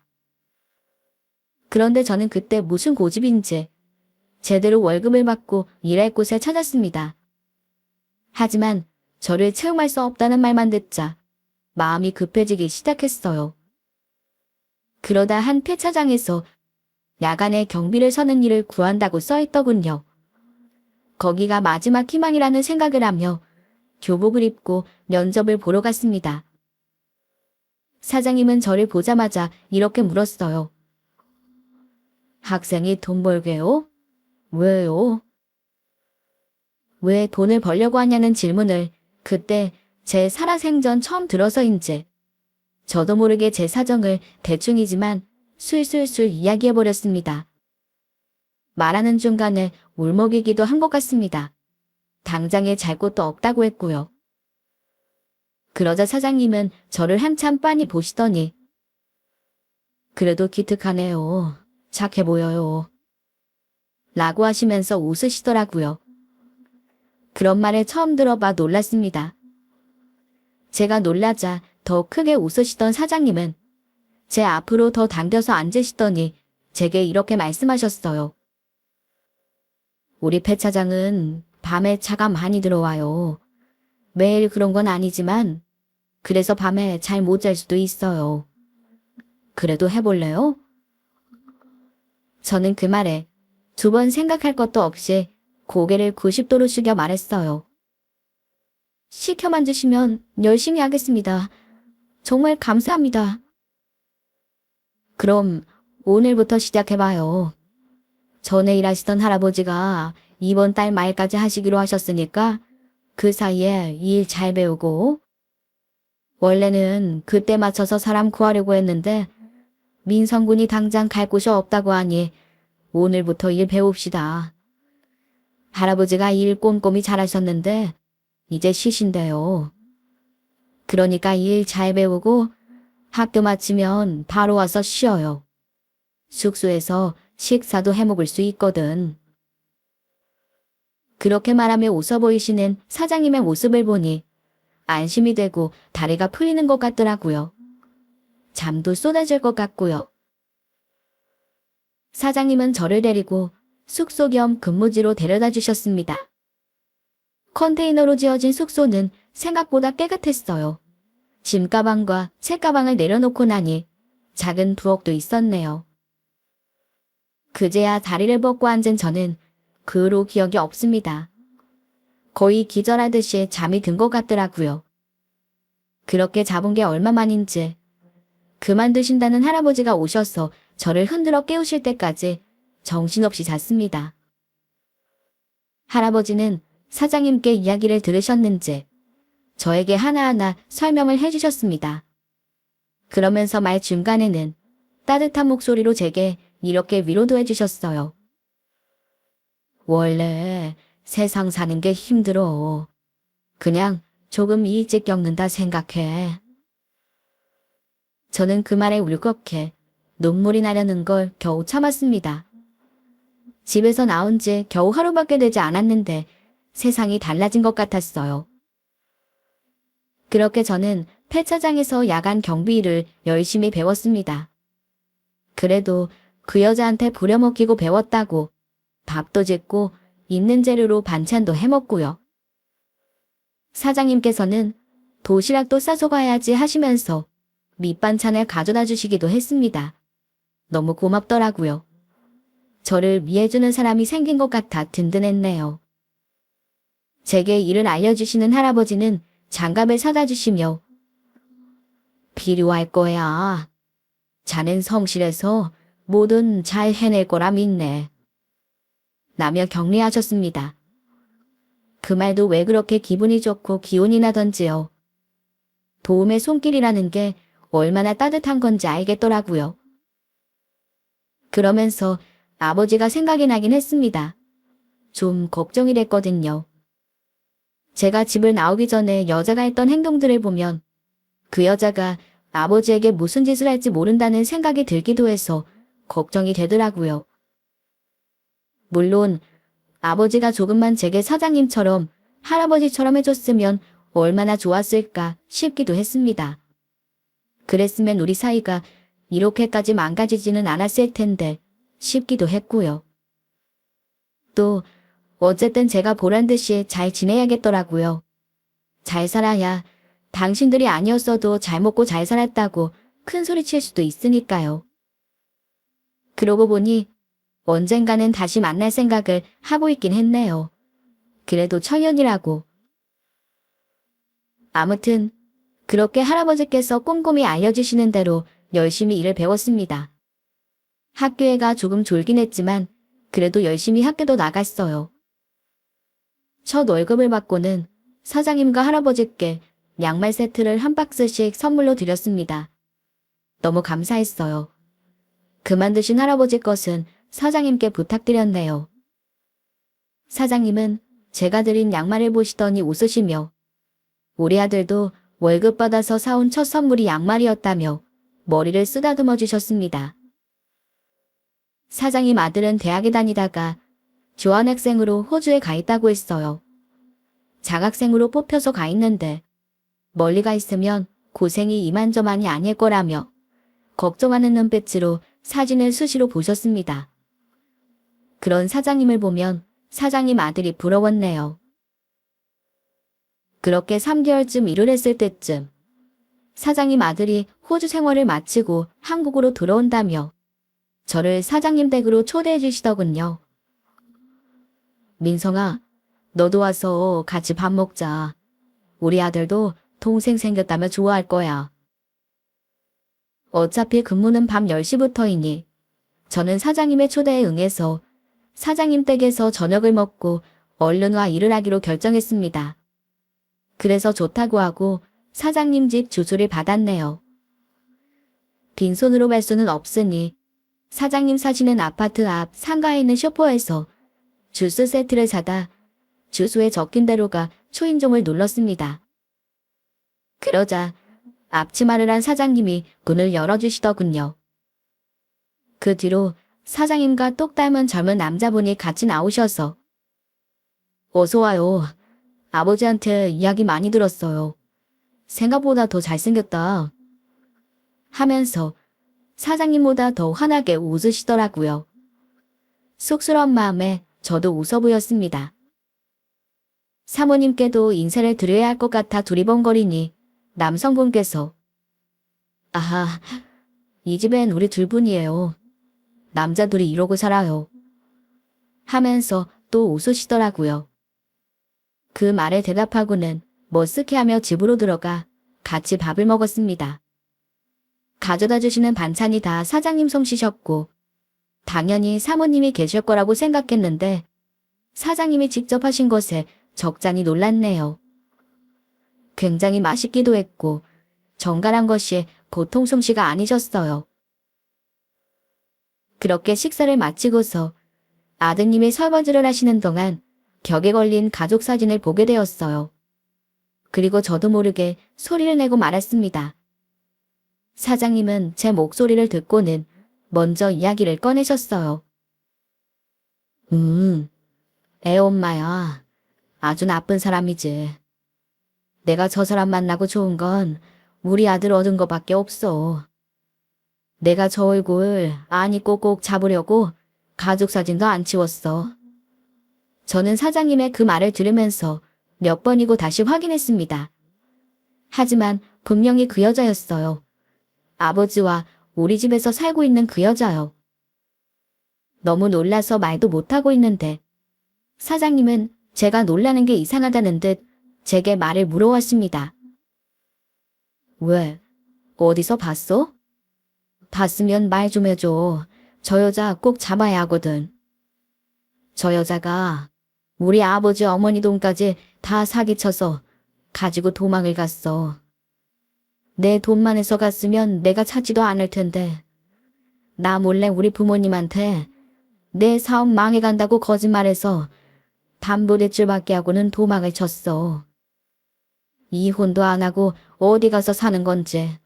그런데 저는 그때 무슨 고집인지 제대로 월급을 받고 일할 곳을 찾았습니다. 하지만 저를 채용할 수 없다는 말만 듣자 마음이 급해지기 시작했어요. 그러다 한 폐차장에서 야간에 경비를 서는 일을 구한다고 써있더군요. 거기가 마지막 희망이라는 생각을 하며 교복을 입고 면접을 보러 갔습니다. 사장님은 저를 보자마자 이렇게 물었어요. 학생이 돈 벌게요? 왜요? 왜 돈을 벌려고 하냐는 질문을 그때 제 살아생전 처음 들어서인지 저도 모르게 제 사정을 대충이지만 술술술 이야기해버렸습니다. 말하는 중간에 울먹이기도 한 것 같습니다. 당장에 잘 곳도 없다고 했고요. 그러자 사장님은 저를 한참 빤히 보시더니 그래도 기특하네요. 착해 보여요. 라고 하시면서 웃으시더라고요. 그런 말을 처음 들어봐 놀랐습니다. 제가 놀라자 더 크게 웃으시던 사장님은 제 앞으로 더 당겨서 앉으시더니 제게 이렇게 말씀하셨어요. 우리 폐차장은 밤에 차가 많이 들어와요. 매일 그런 건 아니지만 그래서 밤에 잘 못 잘 수도 있어요. 그래도 해볼래요? 저는 그 말에 두 번 생각할 것도 없이 고개를 90도로 숙여 말했어요. 시켜만 주시면 열심히 하겠습니다. 정말 감사합니다. 그럼 오늘부터 시작해봐요. 전에 일하시던 할아버지가 이번 달 말까지 하시기로 하셨으니까 그 사이에 일 잘 배우고 원래는 그때 맞춰서 사람 구하려고 했는데 민성군이 당장 갈 곳이 없다고 하니 오늘부터 일 배웁시다. 할아버지가 일 꼼꼼히 잘하셨는데 이제 쉬신대요. 그러니까 일 잘 배우고 학교 마치면 바로 와서 쉬어요. 숙소에서 식사도 해먹을 수 있거든. 그렇게 말하며 웃어 보이시는 사장님의 모습을 보니 안심이 되고 다리가 풀리는 것 같더라고요. 잠도 쏟아질 것 같고요. 사장님은 저를 데리고 숙소 겸 근무지로 데려다 주셨습니다. 컨테이너로 지어진 숙소는 생각보다 깨끗했어요. 짐가방과 책가방을 내려놓고 나니 작은 부엌도 있었네요. 그제야 다리를 뻗고 앉은 저는 그 후로 기억이 없습니다. 거의 기절하듯이 잠이 든 것 같더라고요. 그렇게 자본 게 얼마만인지 그만두신다는 할아버지가 오셔서 저를 흔들어 깨우실 때까지 정신없이 잤습니다. 할아버지는 사장님께 이야기를 들으셨는지 저에게 하나하나 설명을 해주셨습니다. 그러면서 말 중간에는 따뜻한 목소리로 제게 이렇게 위로도 해주셨어요. 원래 세상 사는 게 힘들어. 그냥 조금 일찍 겪는다 생각해. 저는 그 말에 울컥해 눈물이 나려는 걸 겨우 참았습니다. 집에서 나온 지 겨우 하루밖에 되지 않았는데 세상이 달라진 것 같았어요. 그렇게 저는 폐차장에서 야간 경비 일을 열심히 배웠습니다. 그래도 그 여자한테 부려먹히고 배웠다고 밥도 짓고 있는 재료로 반찬도 해먹고요. 사장님께서는 도시락도 싸서 가야지 하시면서 밑반찬을 가져다 주시기도 했습니다. 너무 고맙더라고요. 저를 위해주는 사람이 생긴 것 같아 든든했네요. 제게 일을 알려주시는 할아버지는 장갑을 사다 주시며 필요할 거야. 자넨 성실해서 뭐든 잘 해낼 거라 믿네. 라며 격려하셨습니다. 그 말도 왜 그렇게 기분이 좋고 기운이 나던지요. 도움의 손길이라는 게 얼마나 따뜻한 건지 알겠더라고요. 그러면서 아버지가 생각이 나긴 했습니다. 좀 걱정이 됐거든요. 제가 집을 나오기 전에 여자가 했던 행동들을 보면 그 여자가 아버지에게 무슨 짓을 할지 모른다는 생각이 들기도 해서 걱정이 되더라고요. 물론 아버지가 조금만 제게 사장님처럼 할아버지처럼 해줬으면 얼마나 좋았을까 싶기도 했습니다. 그랬으면 우리 사이가 이렇게까지 망가지지는 않았을 텐데 싶기도 했고요. 또 어쨌든 제가 보란 듯이 잘 지내야겠더라고요. 잘 살아야 당신들이 아니었어도 잘 먹고 잘 살았다고 큰 소리 칠 수도 있으니까요. 그러고 보니 언젠가는 다시 만날 생각을 하고 있긴 했네요. 그래도 청년이라고. 아무튼 그렇게 할아버지께서 꼼꼼히 알려주시는 대로 열심히 일을 배웠습니다. 학교에 가 조금 졸긴 했지만 그래도 열심히 학교도 나갔어요. 첫 월급을 받고는 사장님과 할아버지께 양말 세트를 한 박스씩 선물로 드렸습니다. 너무 감사했어요. 그만두신 할아버지 것은 사장님께 부탁드렸네요. 사장님은 제가 드린 양말을 보시더니 웃으시며 우리 아들도 월급 받아서 사온 첫 선물이 양말이었다며 머리를 쓰다듬어 주셨습니다. 사장님 아들은 대학에 다니다가 교환학생으로 호주에 가 있다고 했어요. 장학생으로 뽑혀서 가 있는데 멀리 가 있으면 고생이 이만저만이 아닐 거라며 걱정하는 눈빛으로 사진을 수시로 보셨습니다. 그런 사장님을 보면 사장님 아들이 부러웠네요. 그렇게 3개월쯤 일을 했을 때쯤 사장님 아들이 호주 생활을 마치고 한국으로 들어온다며 저를 사장님 댁으로 초대해 주시더군요. 민성아, 너도 와서 같이 밥 먹자. 우리 아들도 동생 생겼다며 좋아할 거야. 어차피 근무는 밤 10시부터이니 저는 사장님의 초대에 응해서 사장님 댁에서 저녁을 먹고 얼른 와 일을 하기로 결정했습니다. 그래서 좋다고 하고 사장님 집 주소를 받았네요. 빈손으로 갈 수는 없으니 사장님 사시는 아파트 앞 상가에 있는 슈퍼에서 주스 세트를 사다 주소에 적힌 대로 가 초인종을 눌렀습니다. 그러자 앞치마를 한 사장님이 문을 열어주시더군요. 그 뒤로 사장님과 똑 닮은 젊은 남자분이 같이 나오셔서 어서 와요. 아버지한테 이야기 많이 들었어요. 생각보다 더 잘생겼다. 하면서 사장님보다 더 환하게 웃으시더라고요. 쑥스러운 마음에 저도 웃어 보였습니다. 사모님께도 인사를 드려야 할 것 같아 두리번거리니 남성분께서 아하, 이 집엔 우리 둘뿐이에요. 남자들이 이러고 살아요. 하면서 또 웃으시더라고요. 그 말에 대답하고는 머쓱해하며 집으로 들어가 같이 밥을 먹었습니다. 가져다 주시는 반찬이 다 사장님 솜씨셨고 당연히 사모님이 계실 거라고 생각했는데 사장님이 직접 하신 것에 적잖이 놀랐네요. 굉장히 맛있기도 했고 정갈한 것이 보통 솜씨가 아니셨어요. 그렇게 식사를 마치고서 아드님이 설거지를 하시는 동안 벽에 걸린 가족 사진을 보게 되었어요. 그리고 저도 모르게 소리를 내고 말았습니다. 사장님은 제 목소리를 듣고는 먼저 이야기를 꺼내셨어요. 애 엄마야. 아주 나쁜 사람이지. 내가 저 사람 만나고 좋은 건 우리 아들 얻은 거밖에 없어. 내가 저 얼굴 아니 꼭꼭 잡으려고 가족 사진도 안 치웠어. 저는 사장님의 그 말을 들으면서 몇 번이고 다시 확인했습니다. 하지만 분명히 그 여자였어요. 아버지와 우리 집에서 살고 있는 그 여자요. 너무 놀라서 말도 못하고 있는데 사장님은 제가 놀라는 게 이상하다는 듯 제게 말을 물어왔습니다. 왜? 어디서 봤어? 봤으면 말 좀 해줘. 저 여자 꼭 잡아야 하거든. 저 여자가 우리 아버지 어머니 돈까지 다 사기쳐서 가지고 도망을 갔어. 내 돈만 해서 갔으면 내가 찾지도 않을 텐데 나 몰래 우리 부모님한테 내 사업 망해간다고 거짓말해서 담보대출받게 하고는 도망을 쳤어. 이혼도 안 하고 어디 가서 사는 건지.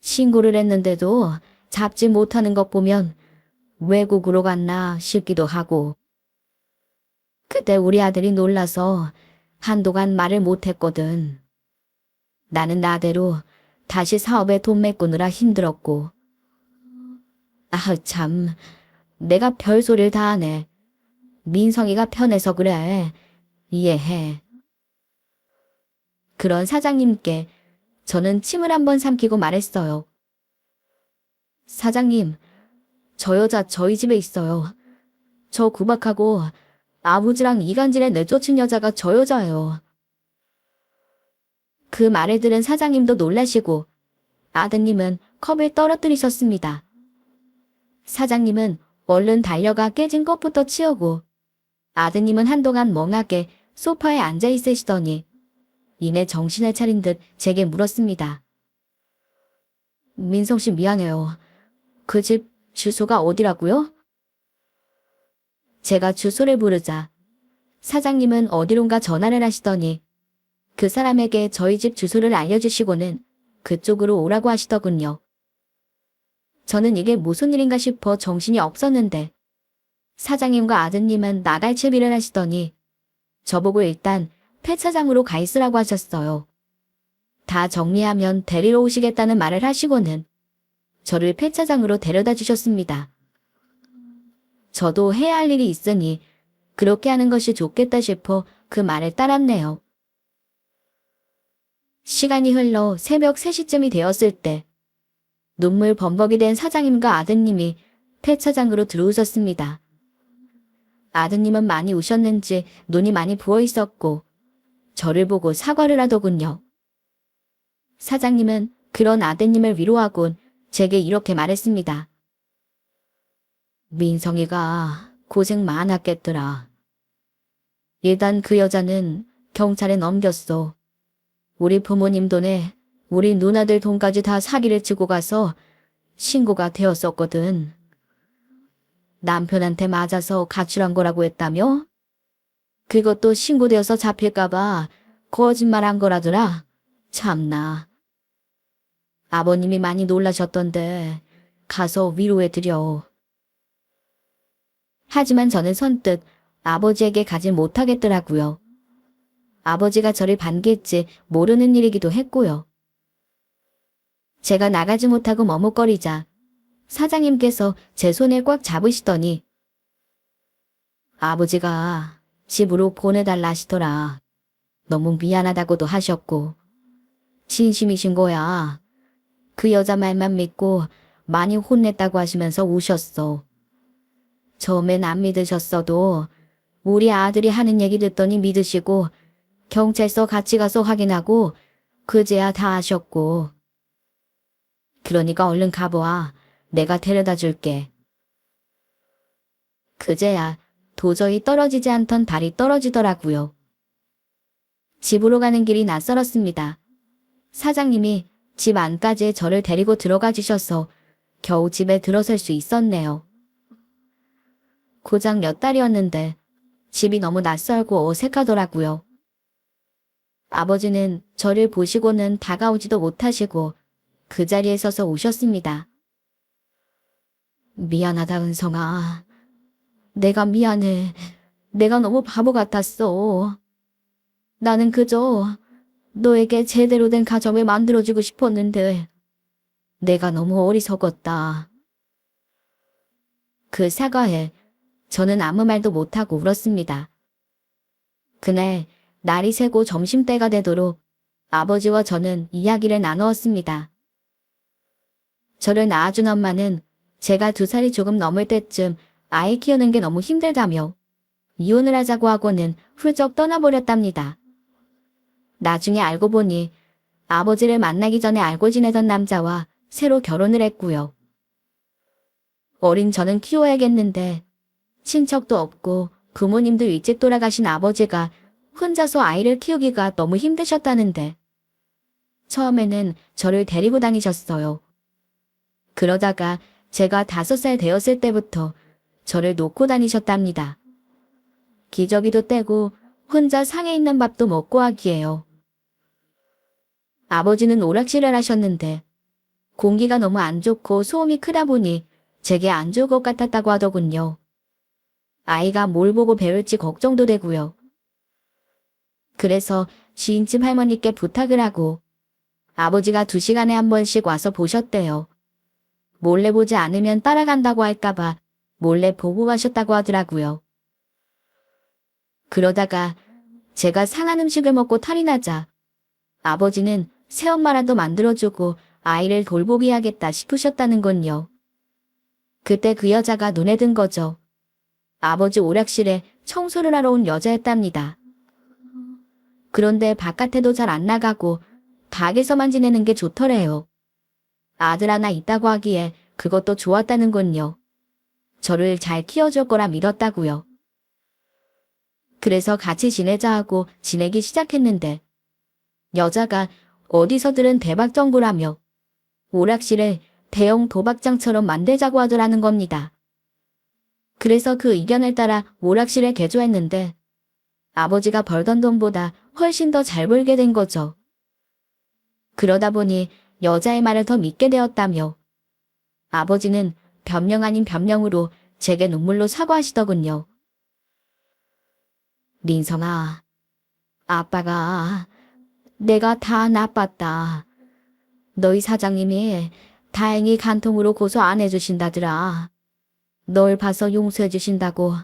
신고를 했는데도 잡지 못하는 것 보면 외국으로 갔나 싶기도 하고. 그때 우리 아들이 놀라서 한동안 말을 못했거든. 나는 나대로 다시 사업에 돈 메꾸느라 힘들었고. 아 참, 내가 별소리를 다 하네. 민성이가 편해서 그래. 이해해. 그런 사장님께 저는 침을 한번 삼키고 말했어요. 사장님, 저 여자 저희 집에 있어요. 저 구박하고 아버지랑 이간질에 내쫓은 여자가 저 여자예요. 그 말을 들은 사장님도 놀라시고 아드님은 컵을 떨어뜨리셨습니다. 사장님은 얼른 달려가 깨진 컵부터 치우고 아드님은 한동안 멍하게 소파에 앉아 있으시더니 이내 정신을 차린 듯 제게 물었습니다. 민성 씨 미안해요. 그 집 주소가 어디라고요? 제가 주소를 부르자 사장님은 어디론가 전화를 하시더니 그 사람에게 저희 집 주소를 알려주시고는 그쪽으로 오라고 하시더군요. 저는 이게 무슨 일인가 싶어 정신이 없었는데 사장님과 아드님은 나갈 채비를 하시더니 저보고 일단 폐차장으로 가 있으라고 하셨어요. 다 정리하면 데리러 오시겠다는 말을 하시고는 저를 폐차장으로 데려다 주셨습니다. 저도 해야 할 일이 있으니 그렇게 하는 것이 좋겠다 싶어 그 말을 따랐네요. 시간이 흘러 새벽 3시쯤이 되었을 때 눈물 범벅이 된 사장님과 아드님이 폐차장으로 들어오셨습니다. 아드님은 많이 우셨는지 눈이 많이 부어 있었고 저를 보고 사과를 하더군요. 사장님은 그런 아드님을 위로하곤 제게 이렇게 말했습니다. 민성이가 고생 많았겠더라. 일단 그 여자는 경찰에 넘겼어. 우리 부모님 돈에 우리 누나들 돈까지 다 사기를 치고 가서 신고가 되었었거든. 남편한테 맞아서 가출한 거라고 했다며? 그것도 신고되어서 잡힐까봐 거짓말한 거라더라. 참나. 아버님이 많이 놀라셨던데 가서 위로해드려. 하지만 저는 선뜻 아버지에게 가지 못하겠더라고요. 아버지가 저를 반길지 모르는 일이기도 했고요. 제가 나가지 못하고 머뭇거리자 사장님께서 제 손을 꽉 잡으시더니 아버지가 집으로 보내달라 하시더라. 너무 미안하다고도 하셨고 진심이신 거야. 그 여자 말만 믿고 많이 혼냈다고 하시면서 우셨어. 처음엔 안 믿으셨어도 우리 아들이 하는 얘기 듣더니 믿으시고 경찰서 같이 가서 확인하고 그제야 다 아셨고. 그러니까 얼른 가보아. 내가 데려다 줄게. 그제야 도저히 떨어지지 않던 발이 떨어지더라고요. 집으로 가는 길이 낯설었습니다. 사장님이 집 안까지 저를 데리고 들어가 주셔서 겨우 집에 들어설 수 있었네요. 고작 몇 달이었는데 집이 너무 낯설고 어색하더라고요. 아버지는 저를 보시고는 다가오지도 못하시고 그 자리에 서서 우셨습니다. 미안하다 은성아. 내가 미안해. 내가 너무 바보 같았어. 나는 그저 너에게 제대로 된 가정을 만들어주고 싶었는데 내가 너무 어리석었다. 그 사과에 저는 아무 말도 못하고 울었습니다. 그날 날이 새고 점심때가 되도록 아버지와 저는 이야기를 나누었습니다. 저를 낳아준 엄마는 제가 2살이 조금 넘을 때쯤 아이 키우는 게 너무 힘들다며 이혼을 하자고 하고는 훌쩍 떠나버렸답니다. 나중에 알고 보니 아버지를 만나기 전에 알고 지내던 남자와 새로 결혼을 했고요. 어린 저는 키워야겠는데 친척도 없고 부모님도 일찍 돌아가신 아버지가 혼자서 아이를 키우기가 너무 힘드셨다는데 처음에는 저를 데리고 다니셨어요. 그러다가 제가 5살 되었을 때부터 저를 놓고 다니셨답니다. 기저귀도 떼고 혼자 상에 있는 밥도 먹고 하기에요. 아버지는 오락실을 하셨는데 공기가 너무 안 좋고 소음이 크다 보니 제게 안 좋을 것 같았다고 하더군요. 아이가 뭘 보고 배울지 걱정도 되고요. 그래서 지인집 할머니께 부탁을 하고 아버지가 2시간에 한 번씩 와서 보셨대요. 몰래 보지 않으면 따라간다고 할까봐 몰래 보고 가셨다고 하더라고요. 그러다가 제가 상한 음식을 먹고 탈이 나자 아버지는 새엄마라도 만들어주고 아이를 돌보게 하겠다 싶으셨다는군요. 그때 그 여자가 눈에 든 거죠. 아버지 오락실에 청소를 하러 온 여자였답니다. 그런데 바깥에도 잘 안 나가고 닭에서만 지내는 게 좋더래요. 아들 하나 있다고 하기에 그것도 좋았다는군요. 저를 잘 키워줄 거라 믿었다고요. 그래서 같이 지내자 하고 지내기 시작했는데 여자가 어디서 들은 대박 정보라며 오락실을 대형 도박장처럼 만들자고 하더라는 겁니다. 그래서 그 의견을 따라 오락실에 개조했는데 아버지가 벌던 돈보다 훨씬 더 잘 벌게 된 거죠. 그러다 보니 여자의 말을 더 믿게 되었다며 아버지는 변명 아닌 변명으로 제게 눈물로 사과하시더군요. 민성아, 아빠가 내가 다 나빴다. 너희 사장님이 다행히 간통으로 고소 안 해주신다더라. 널 봐서 용서해 주신다고.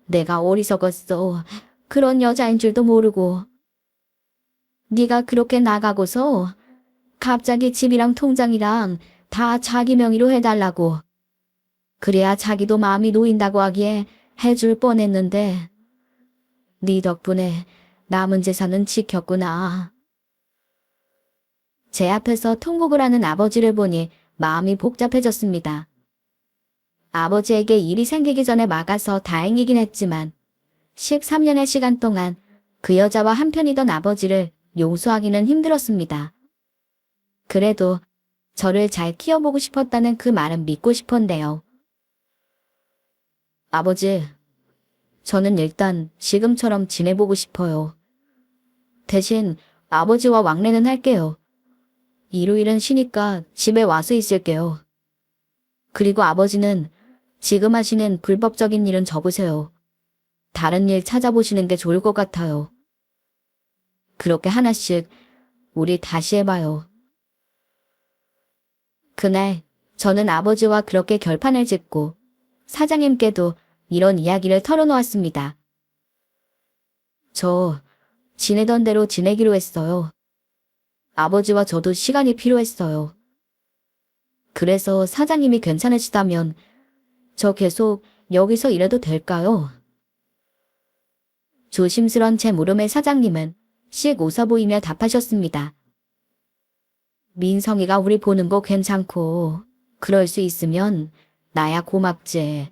내가 어리석었어. 그런 여자인 줄도 모르고. 네가 그렇게 나가고서 갑자기 집이랑 통장이랑 다 자기 명의로 해달라고. 그래야 자기도 마음이 놓인다고 하기에 해줄 뻔했는데 네 덕분에 남은 재산은 지켰구나. 제 앞에서 통곡을 하는 아버지를 보니 마음이 복잡해졌습니다. 아버지에게 일이 생기기 전에 막아서 다행이긴 했지만 13년의 시간 동안 그 여자와 한편이던 아버지를 용서하기는 힘들었습니다. 그래도 저를 잘 키워보고 싶었다는 그 말은 믿고 싶었는데요. 아버지, 저는 일단 지금처럼 지내보고 싶어요. 대신 아버지와 왕래는 할게요. 일요일은 쉬니까 집에 와서 있을게요. 그리고 아버지는 지금 하시는 불법적인 일은 접으세요. 다른 일 찾아보시는 게 좋을 것 같아요. 그렇게 하나씩 우리 다시 해봐요. 그날 저는 아버지와 그렇게 결판을 짓고 사장님께도 이런 이야기를 털어놓았습니다. 저 지내던 대로 지내기로 했어요. 아버지와 저도 시간이 필요했어요. 그래서 사장님이 괜찮으시다면 저 계속 여기서 일해도 될까요? 조심스런 제 물음에 사장님은 씩 웃어 보이며 답하셨습니다. 민성이가 우리 보는 거 괜찮고 그럴 수 있으면 나야 고맙지.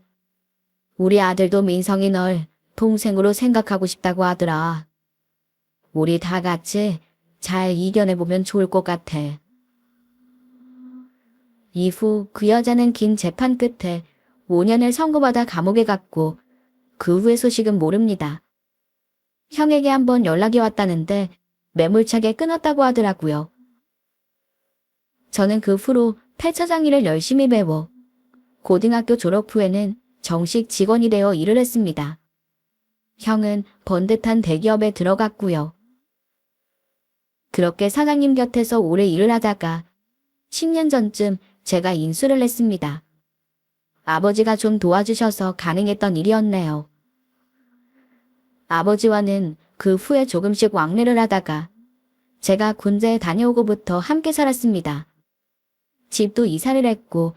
우리 아들도 민성이 널 동생으로 생각하고 싶다고 하더라. 우리 다 같이 잘 이겨내보면 좋을 것 같아. 이후 그 여자는 긴 재판 끝에 5년을 선고받아 감옥에 갔고 그 후의 소식은 모릅니다. 형에게 한번 연락이 왔다는데 매몰차게 끊었다고 하더라고요. 저는 그 후로 폐차장 일을 열심히 배워 고등학교 졸업 후에는 정식 직원이 되어 일을 했습니다. 형은 번듯한 대기업에 들어갔고요. 그렇게 사장님 곁에서 오래 일을 하다가 10년 전쯤 제가 인수를 했습니다. 아버지가 좀 도와주셔서 가능했던 일이었네요. 아버지와는 그 후에 조금씩 왕래를 하다가 제가 군대에 다녀오고부터 함께 살았습니다. 집도 이사를 했고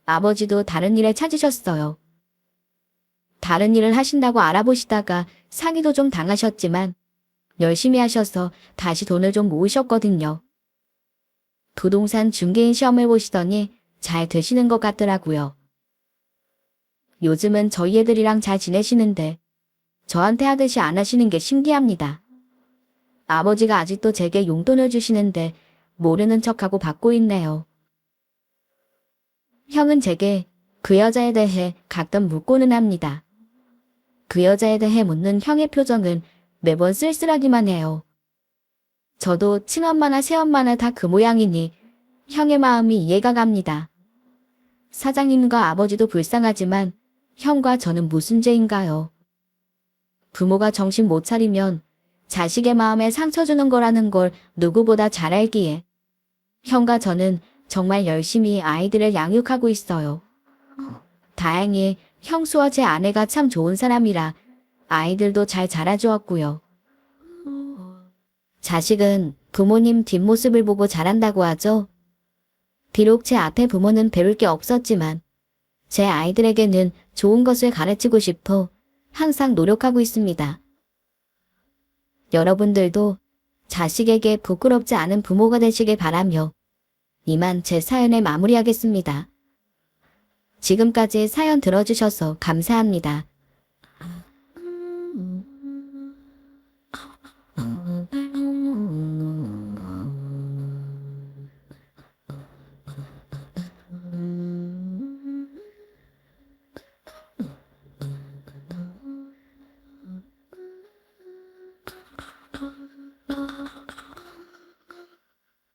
아버지도 다른 일에 찾으셨어요. 다른 일을 하신다고 알아보시다가 사기도 좀 당하셨지만 열심히 하셔서 다시 돈을 좀 모으셨거든요. 부동산 중개인 시험을 보시더니 잘 되시는 것 같더라고요. 요즘은 저희 애들이랑 잘 지내시는데 저한테 하듯이 안 하시는 게 신기합니다. 아버지가 아직도 제게 용돈을 주시는데 모르는 척하고 받고 있네요. 형은 제게 그 여자에 대해 가끔 묻고는 합니다. 그 여자에 대해 묻는 형의 표정은 매번 쓸쓸하기만 해요. 저도 친엄마나 새엄마나 다 그 모양이니 형의 마음이 이해가 갑니다. 사장님과 아버지도 불쌍하지만 형과 저는 무슨 죄인가요? 부모가 정신 못 차리면 자식의 마음에 상처 주는 거라는 걸 누구보다 잘 알기에 형과 저는 정말 열심히 아이들을 양육하고 있어요. 다행히 형수와 제 아내가 참 좋은 사람이라 아이들도 잘 자라주었고요. 자식은 부모님 뒷모습을 보고 자란다고 하죠. 비록 제 앞에 부모는 배울 게 없었지만 제 아이들에게는 좋은 것을 가르치고 싶어 항상 노력하고 있습니다. 여러분들도 자식에게 부끄럽지 않은 부모가 되시길 바라며 이만 제 사연을 마무리하겠습니다. 지금까지 사연 들어주셔서 감사합니다.